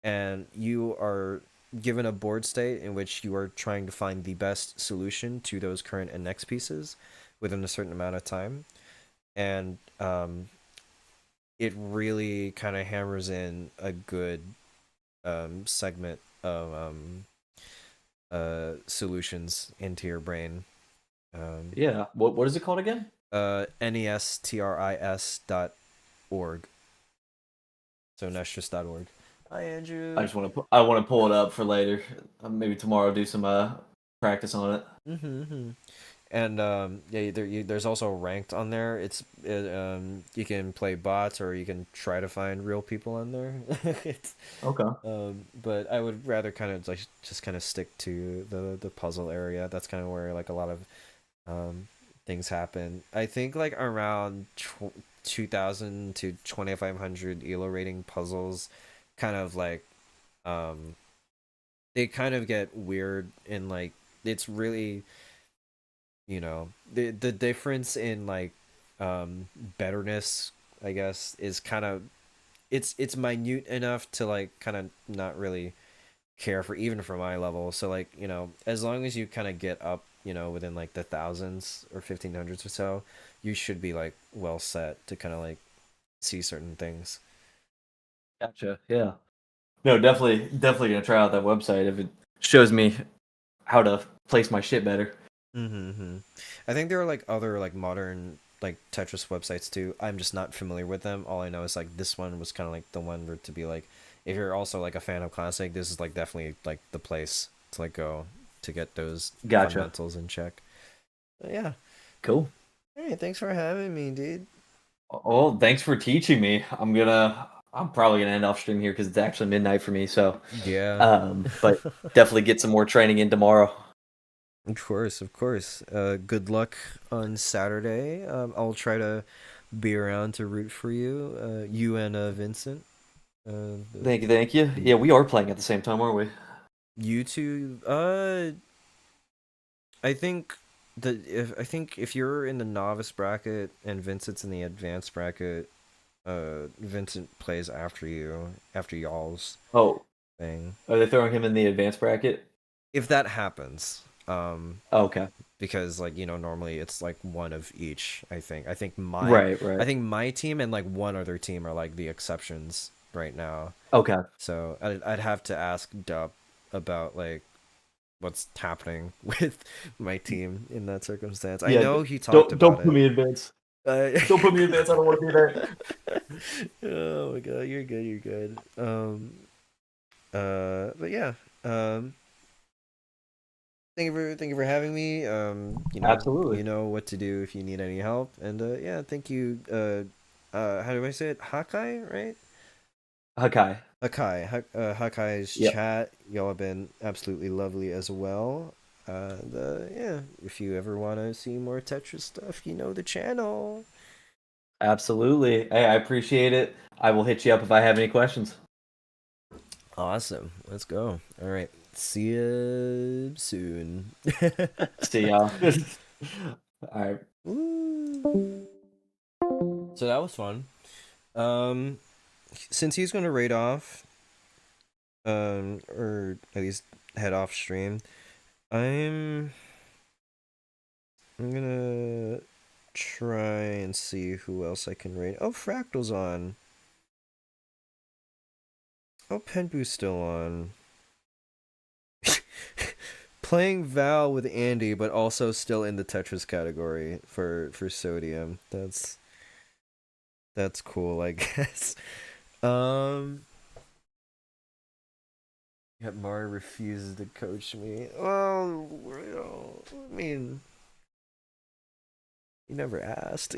and you are given a board state in which you are trying to find the best solution to those current and next pieces within a certain amount of time, and it really kind of hammers in a good segment of solutions into your brain. Um, yeah. What is it called again? nestris.org. So nestris.org. Hi, I Andrew. just want to pull it up for later. Maybe tomorrow do some practice on it. Mm-hmm. And yeah, there's also ranked on there. You can play bots or you can try to find real people on there. it's, Okay. but I would rather kind of like just kind of stick to the puzzle area. That's kind of where like a lot of um things happen. I think like around 2000 to 2500 elo rating puzzles kind of like um they kind of get weird and like it's really the difference in like betterness, I guess, is kind of it's minute enough to like kind of not really care for even for my level. So like as long as you kind of get up within like the thousands or 1500s or so, you should be like well set to kind of like see certain things. Gotcha. Yeah. No, definitely gonna try out that website if it shows me how to place my shit better. Mm-hmm. I think there are like other like modern like Tetris websites too. I'm just not familiar with them. All I know is like this one was kind of like the one where to be like, if you're also like a fan of classic, this is like definitely like the place to like go to get those Gotcha. fundamentals in check. But yeah. Cool. Hey, thanks for having me, dude. Oh, thanks for teaching me. I'm probably gonna end off stream here because it's actually midnight for me. So, Yeah. but definitely get some more training in tomorrow. Of course, of course. Good luck on Saturday. I'll try to be around to root for you. You and Vincent. Thank you, thank you. Yeah, we are playing at the same time, aren't we? You two. I think I think if you're in the novice bracket and Vincent's in the advanced bracket, Vincent plays after y'all's Oh, thing. are they throwing him in the advanced bracket? If that happens, Oh, okay. because like normally it's like one of each. Right, I right. think my team and like one other team are like the exceptions right now. Okay. So I'd have to ask Dub about like what's happening with my team in that circumstance. I Yeah, know he talked about don't put it. me in advance. Uh, Don't put me in advance. I don't want to be there. oh my god, you're good, you're good. But yeah. Thank you for having me. Absolutely. You know what to do if you need any help. And yeah, thank you. How do I say it? Hakai, right? Hakai. Hakai's Yep. chat. Y'all have been absolutely lovely as well. Yeah, if you ever want to see more Tetris stuff, you know the channel. Absolutely. Hey, I appreciate it. I will hit you up if I have any questions. Awesome. Let's go. All right. See you soon. See y'all. All right. So that was fun. Since he's gonna raid off, or at least head off stream, I'm gonna try and see who else I can raid. Oh, Fractal's on. Oh, Penbu's still on. Playing Val with Andy, but also still in the Tetris category for Sodium. That's cool, I guess. Um, Yet Mari refuses to coach me. Well, I mean, you never asked.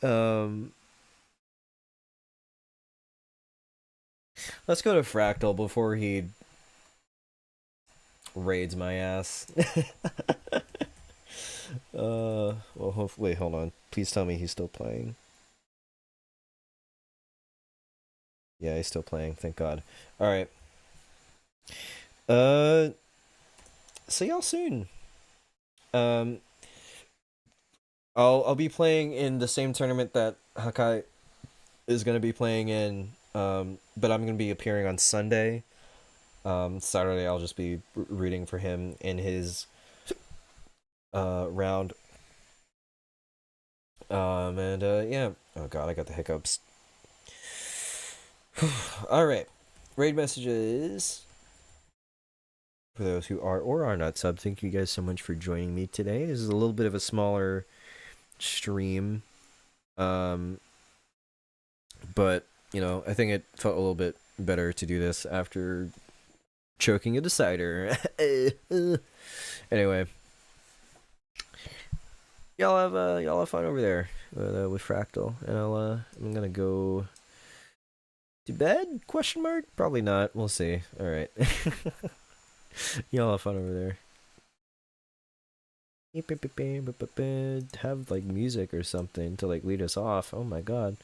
um, let's go to Fractal before he raids my ass. Well, hopefully, wait, hold on. Please tell me he's still playing. Yeah, he's still playing. Thank God. All right. Uh, See y'all soon. Um, I'll be playing in the same tournament that Hakai is gonna be playing in. But I'm gonna be appearing on Sunday. Saturday I'll just be reading for him in his round. And yeah. Oh God, I got the hiccups. All right. Raid messages. For those who are or are not sub, thank you guys so much for joining me today. This is a little bit of a smaller stream, but I think it felt a little bit better to do this after choking a decider. Anyway, y'all have fun over there with Fractal, and I'm gonna go to bed? Question mark? Probably not. We'll see. All right. Y'all have fun over there. Have like music or something to like lead us off. Oh my god.